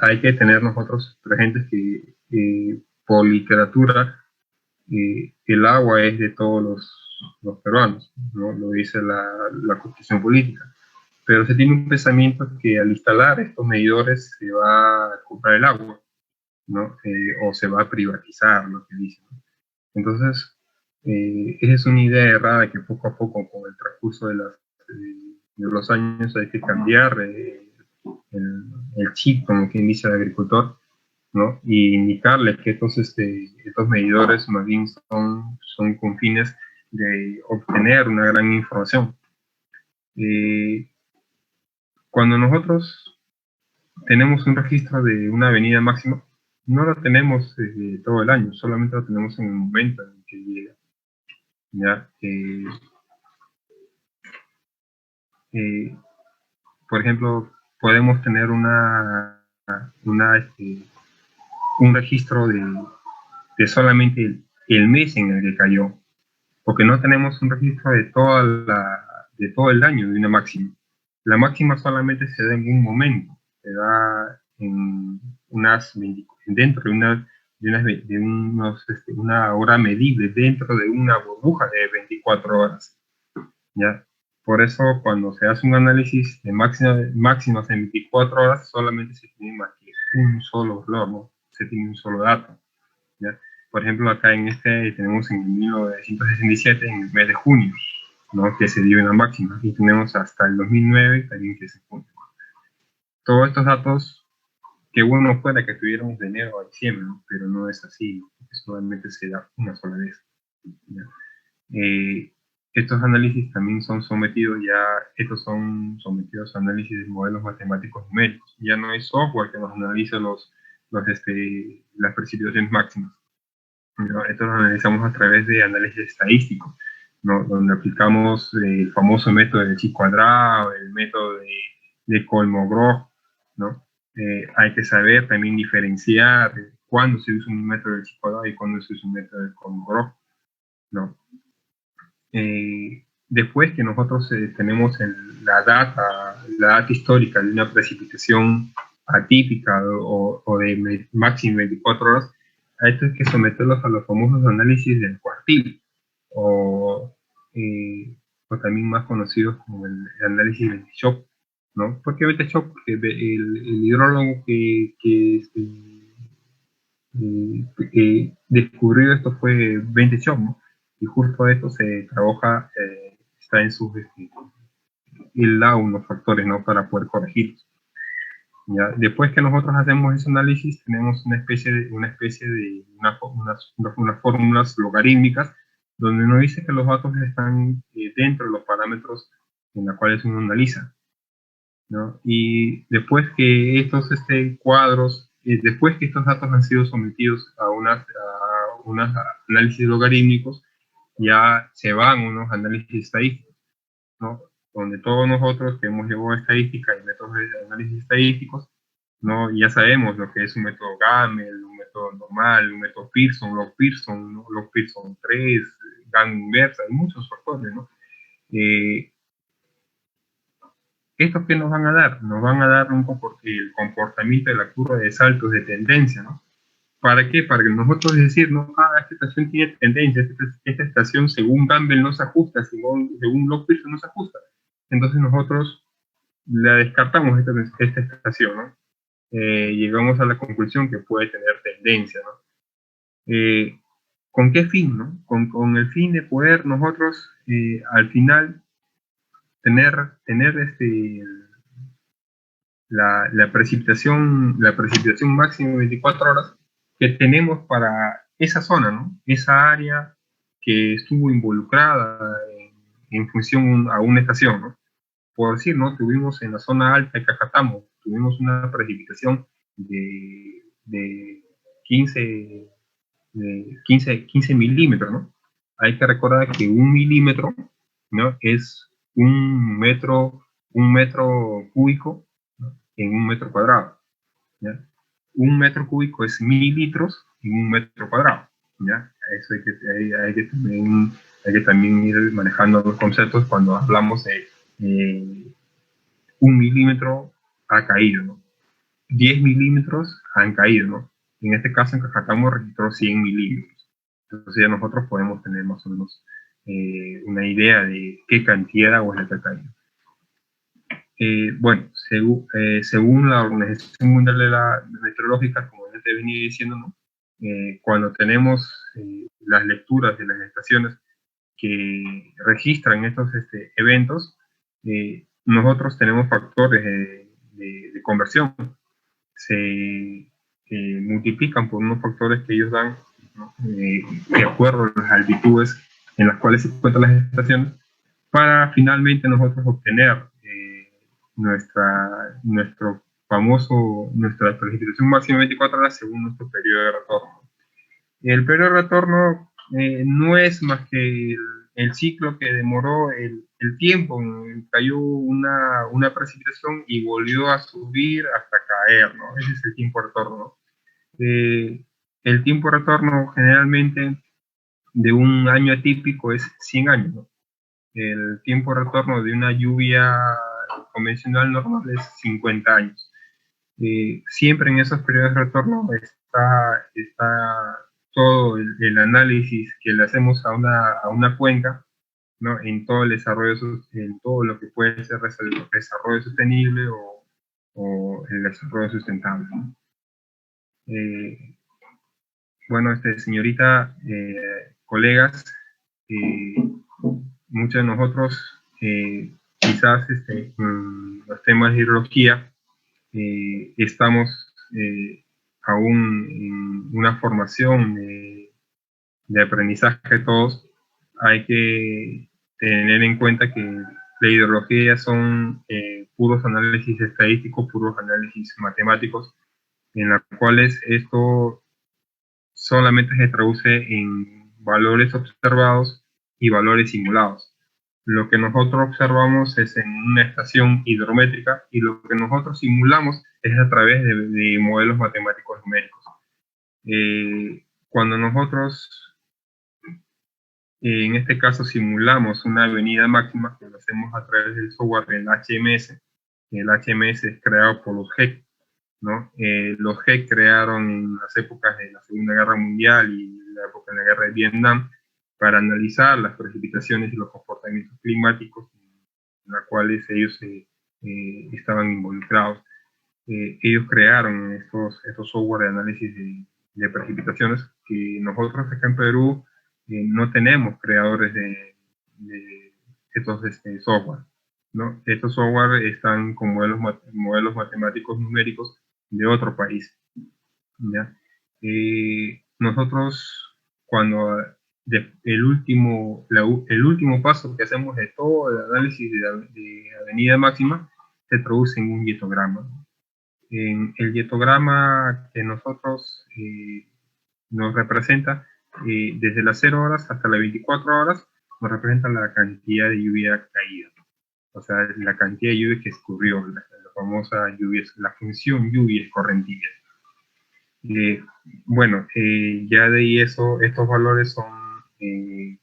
hay que tener nosotros presentes que por literatura el agua es de todos los peruanos, ¿no? Lo dice la Constitución política. Pero se tiene un pensamiento que al instalar estos medidores se va a comprar el agua, ¿no? O se va a privatizar, lo que dicen, ¿no? Entonces, esa es una idea errada que poco a poco, con el transcurso de los años, hay que cambiar el chip, como quien dice, al agricultor, ¿no? Y indicarle que estos medidores más bien son con fines de obtener una gran información. Cuando nosotros tenemos un registro de una avenida máxima, no lo tenemos todo el año, solamente lo tenemos en el momento en que llega. ¿Ya? Por ejemplo, podemos tener un registro de solamente el mes en el que cayó, porque no tenemos un registro de todo el año de una máxima. La máxima solamente se da en un momento, se da en dentro de una hora medible, dentro de una burbuja de 24 horas. ¿Ya? Por eso, cuando se hace un análisis de máximas en 24 horas, solamente se tiene más que un solo valor, ¿no? Se tiene un solo dato. ¿Ya? Por ejemplo, acá tenemos en 1967, en el mes de junio, ¿no? Que se dio una máxima, y tenemos hasta el 2009 también que se cumple. Todos estos datos, que bueno fuera que tuviéramos de enero a diciembre, ¿no? Pero no es así, solamente se da una sola vez. ¿Ya? Estos análisis también son sometidos a análisis de modelos matemáticos numéricos. Ya no hay software que nos analice las precipitaciones máximas, ¿no? Esto lo analizamos a través de análisis estadístico, ¿no? Donde aplicamos el famoso método de chi cuadrado, el método de Kolmogorov, ¿no? Hay que saber también diferenciar cuándo se usa un método de chi cuadrado y cuándo se usa un método de Kolmogorov, ¿no? Después que nosotros tenemos la data histórica de una precipitación atípica o de máximo 24 horas, a esto hay que someterlos a los famosos análisis del cuartil, o también más conocidos como el análisis de Shock, ¿no? ¿Por qué Shock? Porque el hidrólogo que descubrió esto fue Shock, ¿no? Y justo esto se trabaja, está en él da unos factores, ¿no? Para poder corregirlos. ¿Ya? Después que nosotros hacemos ese análisis, tenemos unas fórmulas logarítmicas donde nos dice que los datos están dentro de los parámetros en los cuales uno analiza, ¿no? Y después que estos después que estos datos han sido sometidos a unos análisis logarítmicos, ya se van unos análisis estadísticos, ¿no? Donde todos nosotros que hemos llevado estadística y métodos de análisis estadísticos, ¿no? Ya sabemos lo que es un método Gamel, un método normal, un método Pearson, log Pearson, ¿no? Log Pearson 3, GAN inversa, hay muchos factores, ¿no? ¿Estos qué nos van a dar? Nos van a dar el comportamiento de la curva de saltos de tendencia, ¿no? ¿Para qué? Para que nosotros decir, no, esta estación tiene tendencia, esta estación según Gamble no se ajusta, según log Pearson no se ajusta. Entonces nosotros la descartamos esta estación, ¿no? Llegamos a la conclusión que puede tener tendencia, ¿no? ¿Con qué fin, no? Con el fin de poder nosotros al final tener la precipitación máxima de 24 horas que tenemos para esa zona, ¿no? Esa área que estuvo involucrada en función a una estación, ¿no? Por decir, ¿no? Tuvimos en la zona alta de Cajatamo, tuvimos una precipitación de 15 milímetros, ¿no? Hay que recordar que 1 milímetro, ¿no? Es un metro cúbico, ¿no? En 1 metro cuadrado. ¿ya? Un metro cúbico es 1000 litros en un metro cuadrado, ¿ya? Eso hay que también ir manejando los conceptos cuando hablamos de un milímetro ha caído, ¿no? 10 milímetros han caído, ¿no? En este caso en Cajacamo registró 100 milímetros. Entonces ya nosotros podemos tener más o menos una idea de qué cantidad de agua es la que ha caído. Bueno, según la Organización Mundial de la Meteorológica, como ya te venía diciendo, ¿no? Cuando tenemos las lecturas de las estaciones que registran estos eventos, nosotros tenemos factores de conversión. Se multiplican por unos factores que ellos dan, ¿no? De acuerdo a las altitudes en las cuales se encuentran las estaciones, para finalmente nosotros obtener nuestra precipitación máxima de 24 horas según nuestro periodo de retorno. El periodo de retorno no es más que el ciclo que demoró el tiempo. Cayó una precipitación y volvió a subir hasta caer, ¿no? Ese es el tiempo de retorno. El tiempo de retorno generalmente de un año atípico es 100 años, ¿no? El tiempo de retorno de una lluvia convencional normal es 50 años. Siempre en esos periodos de retorno está todo el análisis que le hacemos a una cuenca, ¿no? En todo el desarrollo, en todo lo que puede ser el desarrollo sostenible o el desarrollo sustentable, ¿no? Bueno, señorita, colegas, muchos de nosotros quizás los temas de hidrología estamos aún en una formación de aprendizaje todos. Hay que tener en cuenta que la hidrología son puros análisis estadísticos, puros análisis matemáticos, en los cuales esto solamente se traduce en valores observados y valores simulados. Lo que nosotros observamos es en una estación hidrométrica y lo que nosotros simulamos es a través de modelos matemáticos numéricos. Cuando nosotros, en este caso, simulamos una avenida máxima, que lo hacemos a través del software del HMS. El HMS es creado por los GEC, ¿no? Los GEC crearon en las épocas de la Segunda Guerra Mundial y la época de la Guerra de Vietnam para analizar las precipitaciones y los comportamientos climáticos en los cuales ellos estaban involucrados. Ellos crearon estos software de análisis de precipitaciones que nosotros acá en Perú no tenemos creadores de estos software, ¿no? Estos software están con modelos matemáticos numéricos de otro país, ¿ya? Nosotros, cuando el último paso que hacemos de todo el análisis de avenida máxima se traduce en un dietograma. En el dietograma que nosotros nos representa, desde las 0 horas hasta las 24 horas, nos representa la cantidad de lluvia caída. O sea, la cantidad de lluvia que escurrió, la famosa lluvia, la función lluvia escorrentiva. Bueno, ya de ahí estos valores son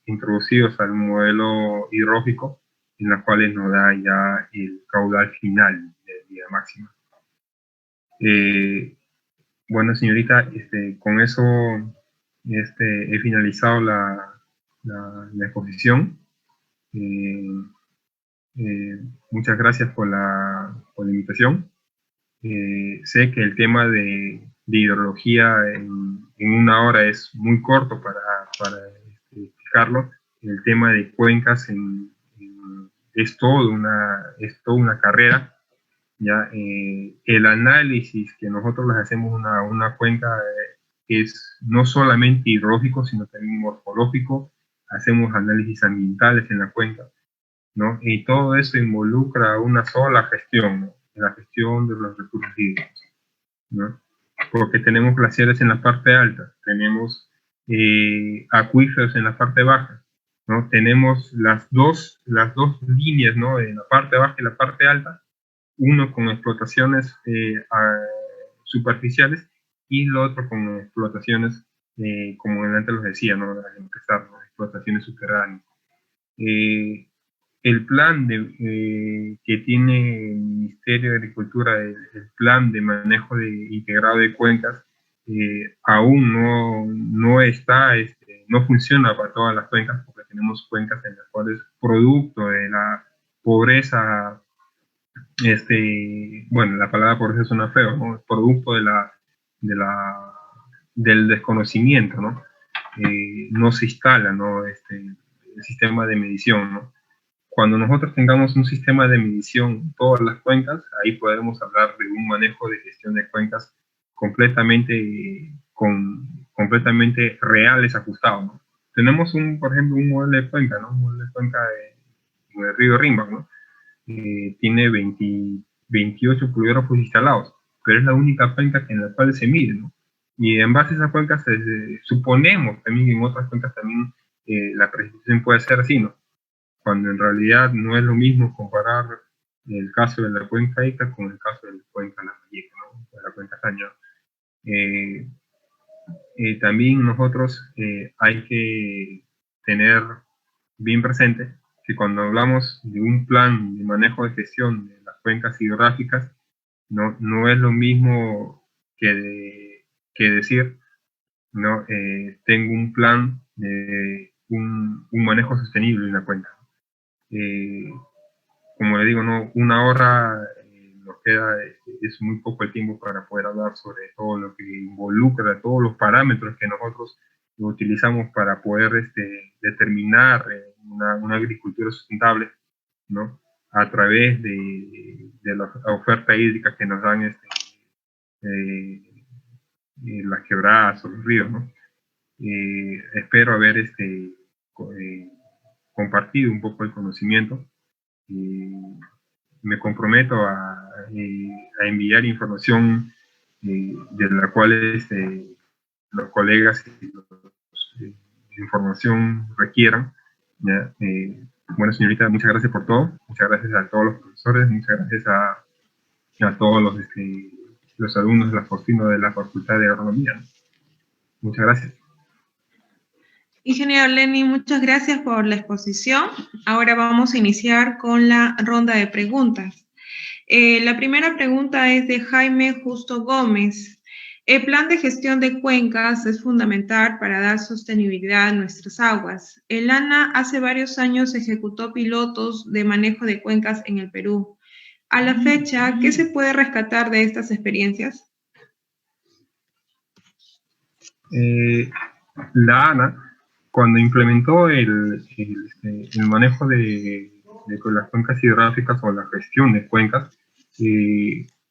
introducidos al modelo hidrológico, en los cuales nos da ya el caudal final del día máximo. Bueno, señorita, con eso he finalizado la exposición. Muchas gracias por la invitación. Sé que el tema de hidrología en una hora es muy corto para explicarlo. El tema de cuencas es toda una carrera. ¿Ya? El análisis que nosotros les hacemos una cuenca es no solamente hidrológico, sino también morfológico. Hacemos análisis ambientales en la cuenca, ¿no? Y todo eso involucra una sola gestión, ¿no? La gestión de los recursos hídricos, ¿no? Porque tenemos glaciares en la parte alta, tenemos acuíferos en la parte baja, ¿no? Tenemos las dos líneas, ¿no? En la parte baja y la parte alta, uno con explotaciones superficiales, y lo otro con explotaciones, como antes los decía, ¿no? Al empezar, ¿no? Explotaciones subterráneas. El plan que tiene el Ministerio de Agricultura, el plan de manejo integrado de cuencas, aún no está, no funciona para todas las cuencas, porque tenemos cuencas en las cuales, producto de la pobreza, bueno, la palabra pobreza suena feo, ¿no? Producto de la, del desconocimiento, ¿no? No se instala, ¿no? El sistema de medición, ¿no? Cuando nosotros tengamos un sistema de medición en todas las cuencas, ahí podremos hablar de un manejo de gestión de cuencas completamente reales, ajustados, ¿no? Tenemos, por ejemplo, un modelo de cuenca, ¿no? Un modelo de cuenca del río Rímac, ¿no? Tiene 28 pluviógrafos instalados, pero es la única cuenca en la cual se mide, ¿no? Y en base a esa cuenca suponemos también que en otras cuencas también la precipitación puede ser así, ¿no? Cuando en realidad no es lo mismo comparar el caso de la cuenca Ica con el caso de la cuenca Lambayeque, ¿no? De la cuenca Saña. También nosotros hay que tener bien presente que cuando hablamos de un plan de manejo de gestión de las cuencas hidrográficas, no es lo mismo que decir, ¿no? Tengo un plan de un manejo sostenible de una cuenca. Como le digo, ¿no? Una hora nos queda, es muy poco el tiempo para poder hablar sobre todo lo que involucra, todos los parámetros que nosotros utilizamos para poder determinar una agricultura sustentable, ¿no? A través de la oferta hídrica que nos dan las quebradas o los ríos, ¿no? Espero haber compartido un poco el conocimiento. Me comprometo a enviar información de la cual los colegas información requieran. Bueno, señorita, muchas gracias por todo. Muchas gracias a todos los profesores. Muchas gracias a todos los alumnos de la Faustino de la Facultad de Agronomía. Muchas gracias. Ingeniero Lenny, muchas gracias por la exposición. Ahora vamos a iniciar con la ronda de preguntas. La primera pregunta es de Jaime Justo Gómez. El plan de gestión de cuencas es fundamental para dar sostenibilidad a nuestras aguas. El ANA hace varios años ejecutó pilotos de manejo de cuencas en el Perú. A la fecha, ¿qué se puede rescatar de estas experiencias? La ANA, cuando implementó el manejo de las cuencas hidrográficas o la gestión de cuencas,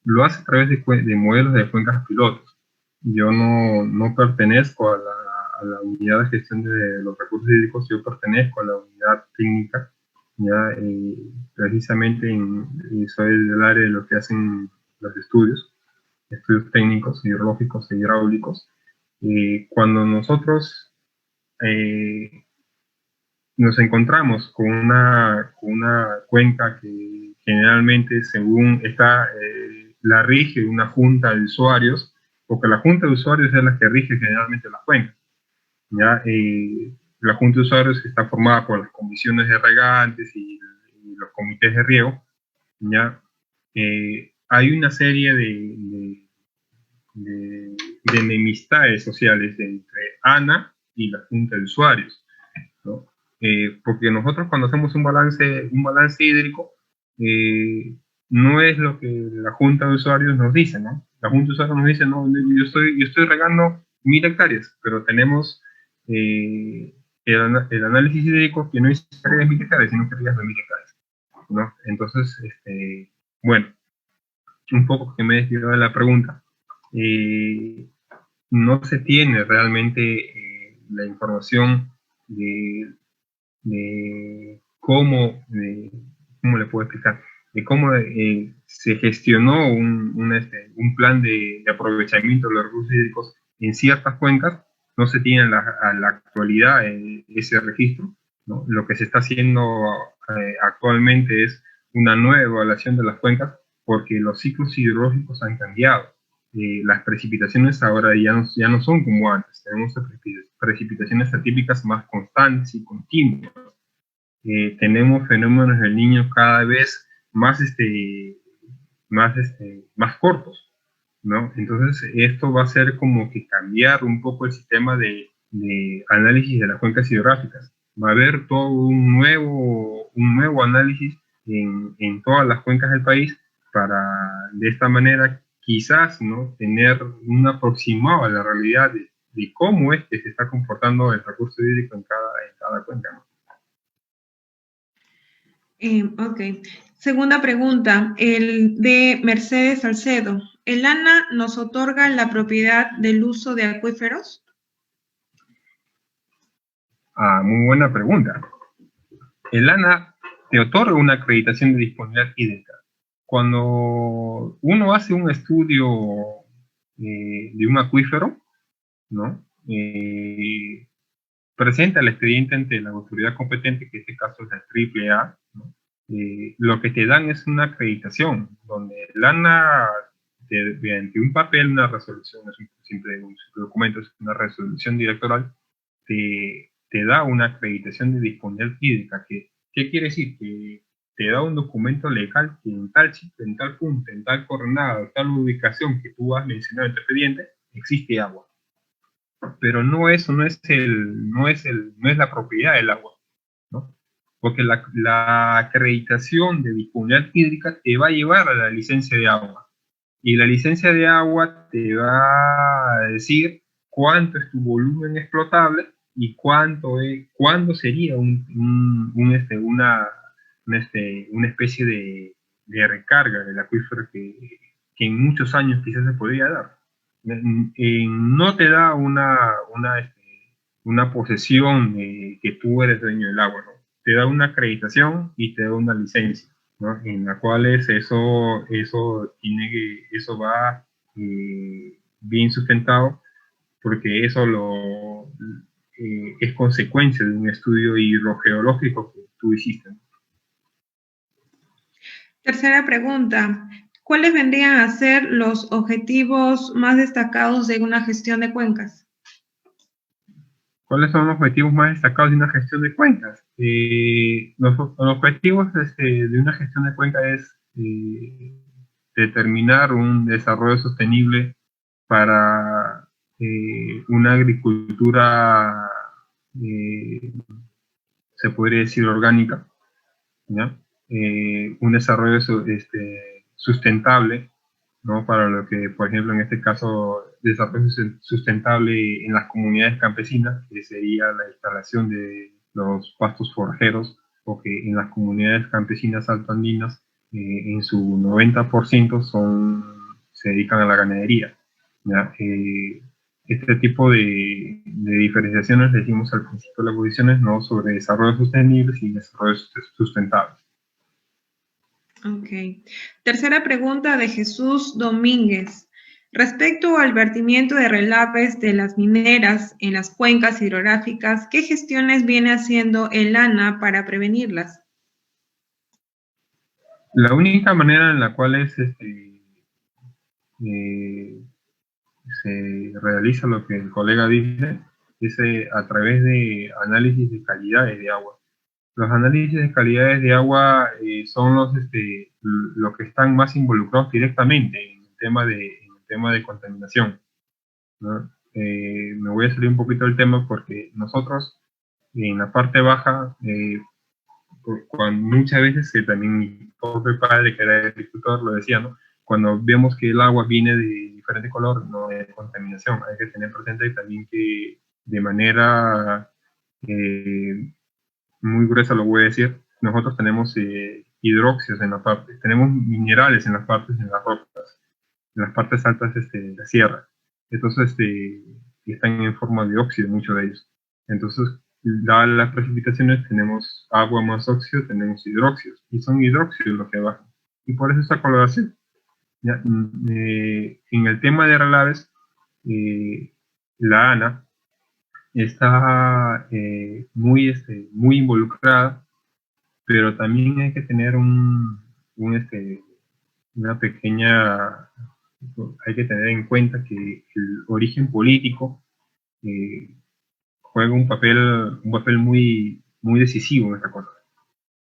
lo hace a través de modelos de cuencas pilotos. Yo no pertenezco a la unidad de gestión de los recursos hídricos, yo pertenezco a la unidad técnica, ya precisamente soy del área de lo que hacen los estudios técnicos, hidrológicos e hidráulicos. Cuando nosotros nos encontramos con una cuenca que generalmente, según la rige una junta de usuarios, porque la junta de usuarios es la que rige generalmente las cuencas. ¿Ya? La junta de usuarios está formada por las comisiones de regantes y los comités de riego. ¿Ya? Hay una serie de enemistades sociales entre ANA y la junta de usuarios, ¿no? Porque nosotros cuando hacemos un balance hídrico, no es lo que la junta de usuarios nos dice, ¿no? La junta de usuarios nos dice, no, yo estoy regando 1000 hectáreas, pero tenemos el análisis hídrico que no es 1000 hectáreas, sino que es 2000 hectáreas, ¿no? Entonces, bueno, un poco que me he desviado de la pregunta. No se tiene realmente la información de cómo le puedo explicar, de cómo se gestionó un plan de aprovechamiento de los recursos hídricos en ciertas cuencas. No se tiene a la actualidad ese registro, ¿no? Lo que se está haciendo actualmente es una nueva evaluación de las cuencas, porque los ciclos hidrológicos han cambiado. las precipitaciones ahora ya no son como antes. Tenemos precipitaciones atípicas más constantes y continuas. Tenemos fenómenos del Niño cada vez más, más cortos, ¿no? Entonces, esto va a ser como que cambiar un poco el sistema de análisis de las cuencas hidrográficas. Va a haber todo un nuevo análisis en todas las cuencas del país para, de esta manera, quizás, ¿no?, tener un aproximado a la realidad de cómo es que se está comportando el recurso hídrico en cada cuenca, ¿no? Ok. Segunda pregunta, el de Mercedes Salcedo. ¿El ANA nos otorga la propiedad del uso de acuíferos? Muy buena pregunta. El ANA te otorga una acreditación de disponibilidad hídrica. Cuando uno hace un estudio de un acuífero, ¿no?, presenta el expediente ante la autoridad competente, que en este caso es la AAA, ¿no? Lo que te dan es una acreditación, donde el ANA, mediante un papel, una resolución, es un simple documento, es una resolución directoral, te da una acreditación de disponibilidad hídrica. ¿Qué quiere decir? Que te da un documento legal que en tal sitio, en tal punto, en tal coordenada, en tal ubicación que tú has mencionado en tu expediente, existe agua. Pero no es la propiedad del agua, ¿no? Porque la acreditación de disponibilidad hídrica te va a llevar a la licencia de agua. Y la licencia de agua te va a decir cuánto es tu volumen explotable y cuándo sería una especie de recarga del acuífero que en muchos años quizás se podría dar. No te da una posesión de que tú eres dueño del agua, ¿no? Te da una acreditación y te da una licencia, ¿no?, en la cual eso va bien sustentado, porque eso es consecuencia de un estudio hidrogeológico que tú hiciste, ¿no? Tercera pregunta. ¿Cuáles vendrían a ser los objetivos más destacados de una gestión de cuencas? ¿Cuáles son los objetivos más destacados de una gestión de cuencas? Los objetivos de una gestión de cuencas es determinar un desarrollo sostenible para una agricultura, se podría decir, orgánica, ¿ya? Un desarrollo sustentable, ¿no?, para lo que, por ejemplo, en este caso, desarrollo sustentable en las comunidades campesinas, que sería la instalación de los pastos forrajeros, o que en las comunidades campesinas altoandinas, en su 90% se dedican a la ganadería, ¿ya? Este tipo de diferenciaciones le decimos al principio de las posiciones, ¿no?, sobre desarrollo sostenible y desarrollo sustentable. Ok. Tercera pregunta de Jesús Domínguez. Respecto al vertimiento de relaves de las mineras en las cuencas hidrográficas, ¿qué gestiones viene haciendo el ANA para prevenirlas? La única manera en la cual se realiza lo que el colega dice es a través de análisis de calidades de agua. Los análisis de calidades de agua son los que están más involucrados directamente en el tema de contaminación, ¿no? Me voy a salir un poquito del tema porque nosotros en la parte baja, muchas veces, que también mi pobre padre, que era agricultor, lo decía, ¿no?, cuando vemos que el agua viene de diferente color, no es contaminación. Hay que tener presente también que de manera muy gruesa, lo voy a decir, nosotros tenemos hidróxidos en la parte, tenemos minerales en las rocas, en las partes altas de la sierra. Entonces, están en forma de óxido, muchos de ellos. Entonces, dadas las precipitaciones, tenemos agua más óxido, tenemos hidróxidos, y son hidróxidos los que bajan. Y por eso esta coloración. ¿Ya? En el tema de relaves, la ANA está muy involucrada, pero también hay que tener una pequeña hay que tener en cuenta que el origen político juega un papel muy, muy decisivo en esta cosa,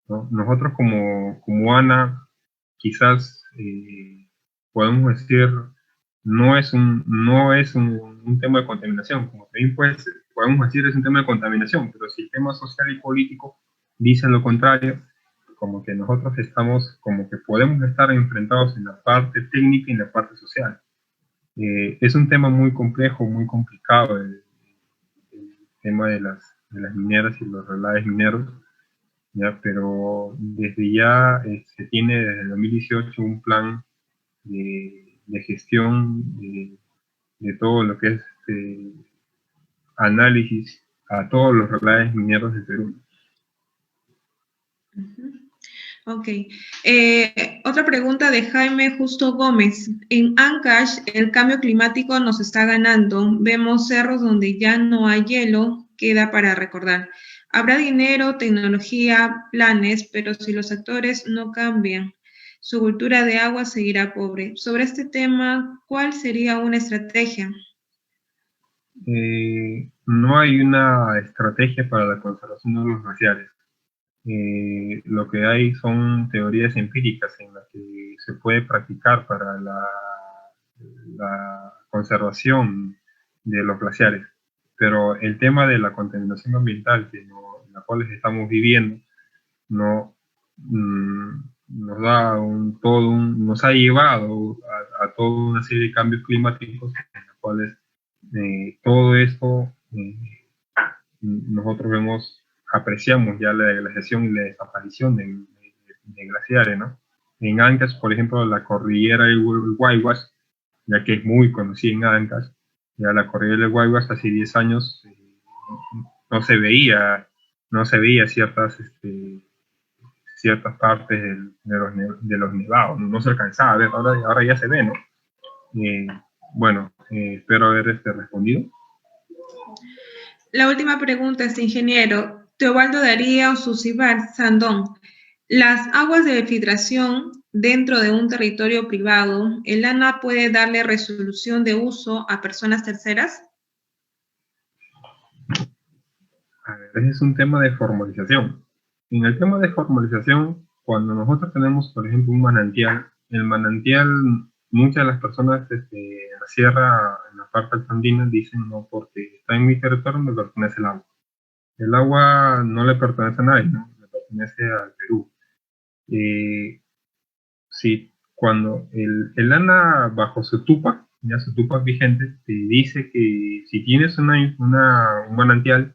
¿no? Nosotros como ANA, quizás podemos decir, no es un tema de contaminación, como también podemos decir es un tema de contaminación, pero si el tema social y político dicen lo contrario, como que nosotros estamos, como que podemos estar enfrentados en la parte técnica y en la parte social. Es un tema muy complejo, muy complicado, el tema de las mineras y los relaves mineros, ¿ya? Pero desde ya se tiene desde el 2018 un plan de gestión de todo lo que es análisis a todos los relaves mineros de Perú. Ok. Otra pregunta de Jaime Justo Gómez. En Ancash, el cambio climático nos está ganando. Vemos cerros donde ya no hay hielo, queda para recordar. Habrá dinero, tecnología, planes, pero si los actores no cambian, su cultura de agua seguirá pobre. Sobre este tema, ¿cuál sería una estrategia? No hay una estrategia para la conservación de los glaciares. Lo que hay son teorías empíricas en las que se puede practicar para la conservación de los glaciares. Pero el tema de la contaminación ambiental en la cual estamos viviendo no, nos ha llevado a toda una serie de cambios climáticos en los cuales todo esto nosotros apreciamos ya la glaciación y la desaparición de glaciares, ¿no? En Ancash, por ejemplo, la cordillera del Guayguas, ya que es muy conocida en Ancash, ya la cordillera del Guayguas hace 10 años no se veía ciertas partes de los nevados, no se alcanzaba a ver, ahora ya se ve, ¿no? Bueno, espero haber respondido. La última pregunta es, ingeniero Teobaldo Darío Susibar Sandón. Las aguas de filtración dentro de un territorio privado, ¿el ANA puede darle resolución de uso a personas terceras? A ver, ese es un tema de formalización. En el tema de formalización, cuando nosotros tenemos, por ejemplo, un manantial, el manantial, muchas de las personas en la sierra, en la parte alfandina, dicen, no, porque está en mi territorio, me pertenece el agua. El agua no le pertenece a nadie, ¿no? Le pertenece al Perú. Sí, cuando el ANA, bajo su tupa, ya su tupa vigente, te dice que si tienes un manantial,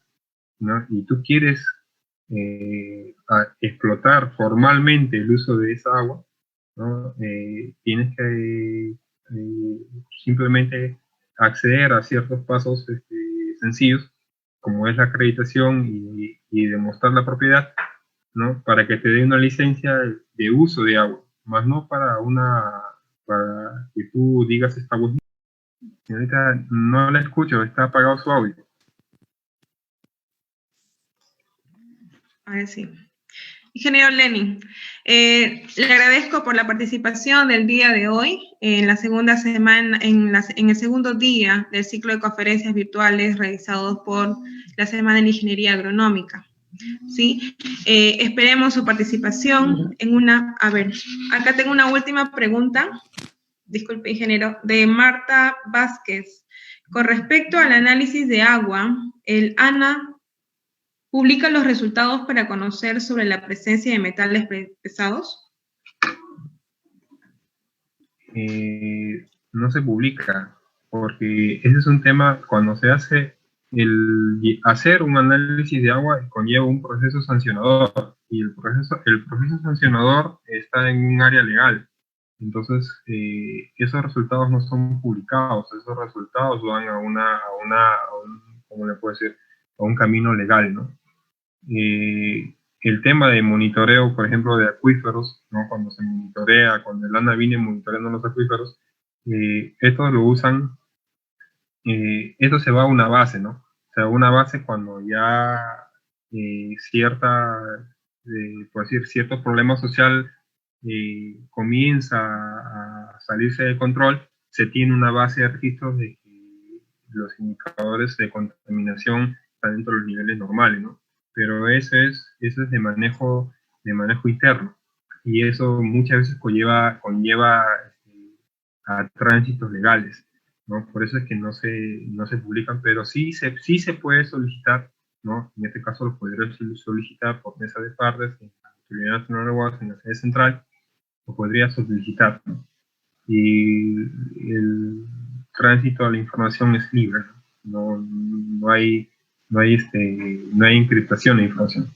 ¿no? Y tú quieres explotar formalmente el uso de esa agua, ¿no? Tienes que simplemente acceder a ciertos pasos sencillos, como es la acreditación y demostrar la propiedad, ¿no? Para que te dé una licencia de uso de agua, más no para que tú digas esta agua. Señorita, no la escucho, está apagado su audio. Ahora sí. Ingeniero Lenin, le agradezco por la participación del día de hoy en la segunda semana, en el segundo día del ciclo de conferencias virtuales realizados por la Semana de Ingeniería Agronómica. ¿Sí? Esperemos su participación en una... A ver, acá tengo una última pregunta, disculpe, ingeniero, de Marta Vázquez. Con respecto al análisis de agua, el ANA ¿publica los resultados para conocer sobre la presencia de metales pesados? No se publica, porque ese es un tema, cuando se hace hacer un análisis de agua conlleva un proceso sancionador, y el proceso sancionador está en un área legal. Entonces, esos resultados no son publicados, esos resultados van a un, ¿cómo le puedo decir? A un camino legal, ¿no? El tema de monitoreo, por ejemplo, de acuíferos, ¿no? Cuando se monitorea, cuando el ANA viene monitoreando los acuíferos, esto lo usan, esto se va a una base, ¿no? O sea, una base cuando ya por decir, cierto problema social comienza a salirse de control, se tiene una base de registros de que los indicadores de contaminación están dentro de los niveles normales, ¿no? Pero eso es de manejo interno, y eso muchas veces conlleva a tránsitos legales, ¿no? Por eso es que no se publican, pero sí se puede solicitar, ¿no? En este caso lo podría solicitar por mesa de partes, en la Autoridad Nacional de Aguas, en la sede central, lo podría solicitar, ¿no? Y el tránsito a la información es libre, ¿no? No hay encriptación de información.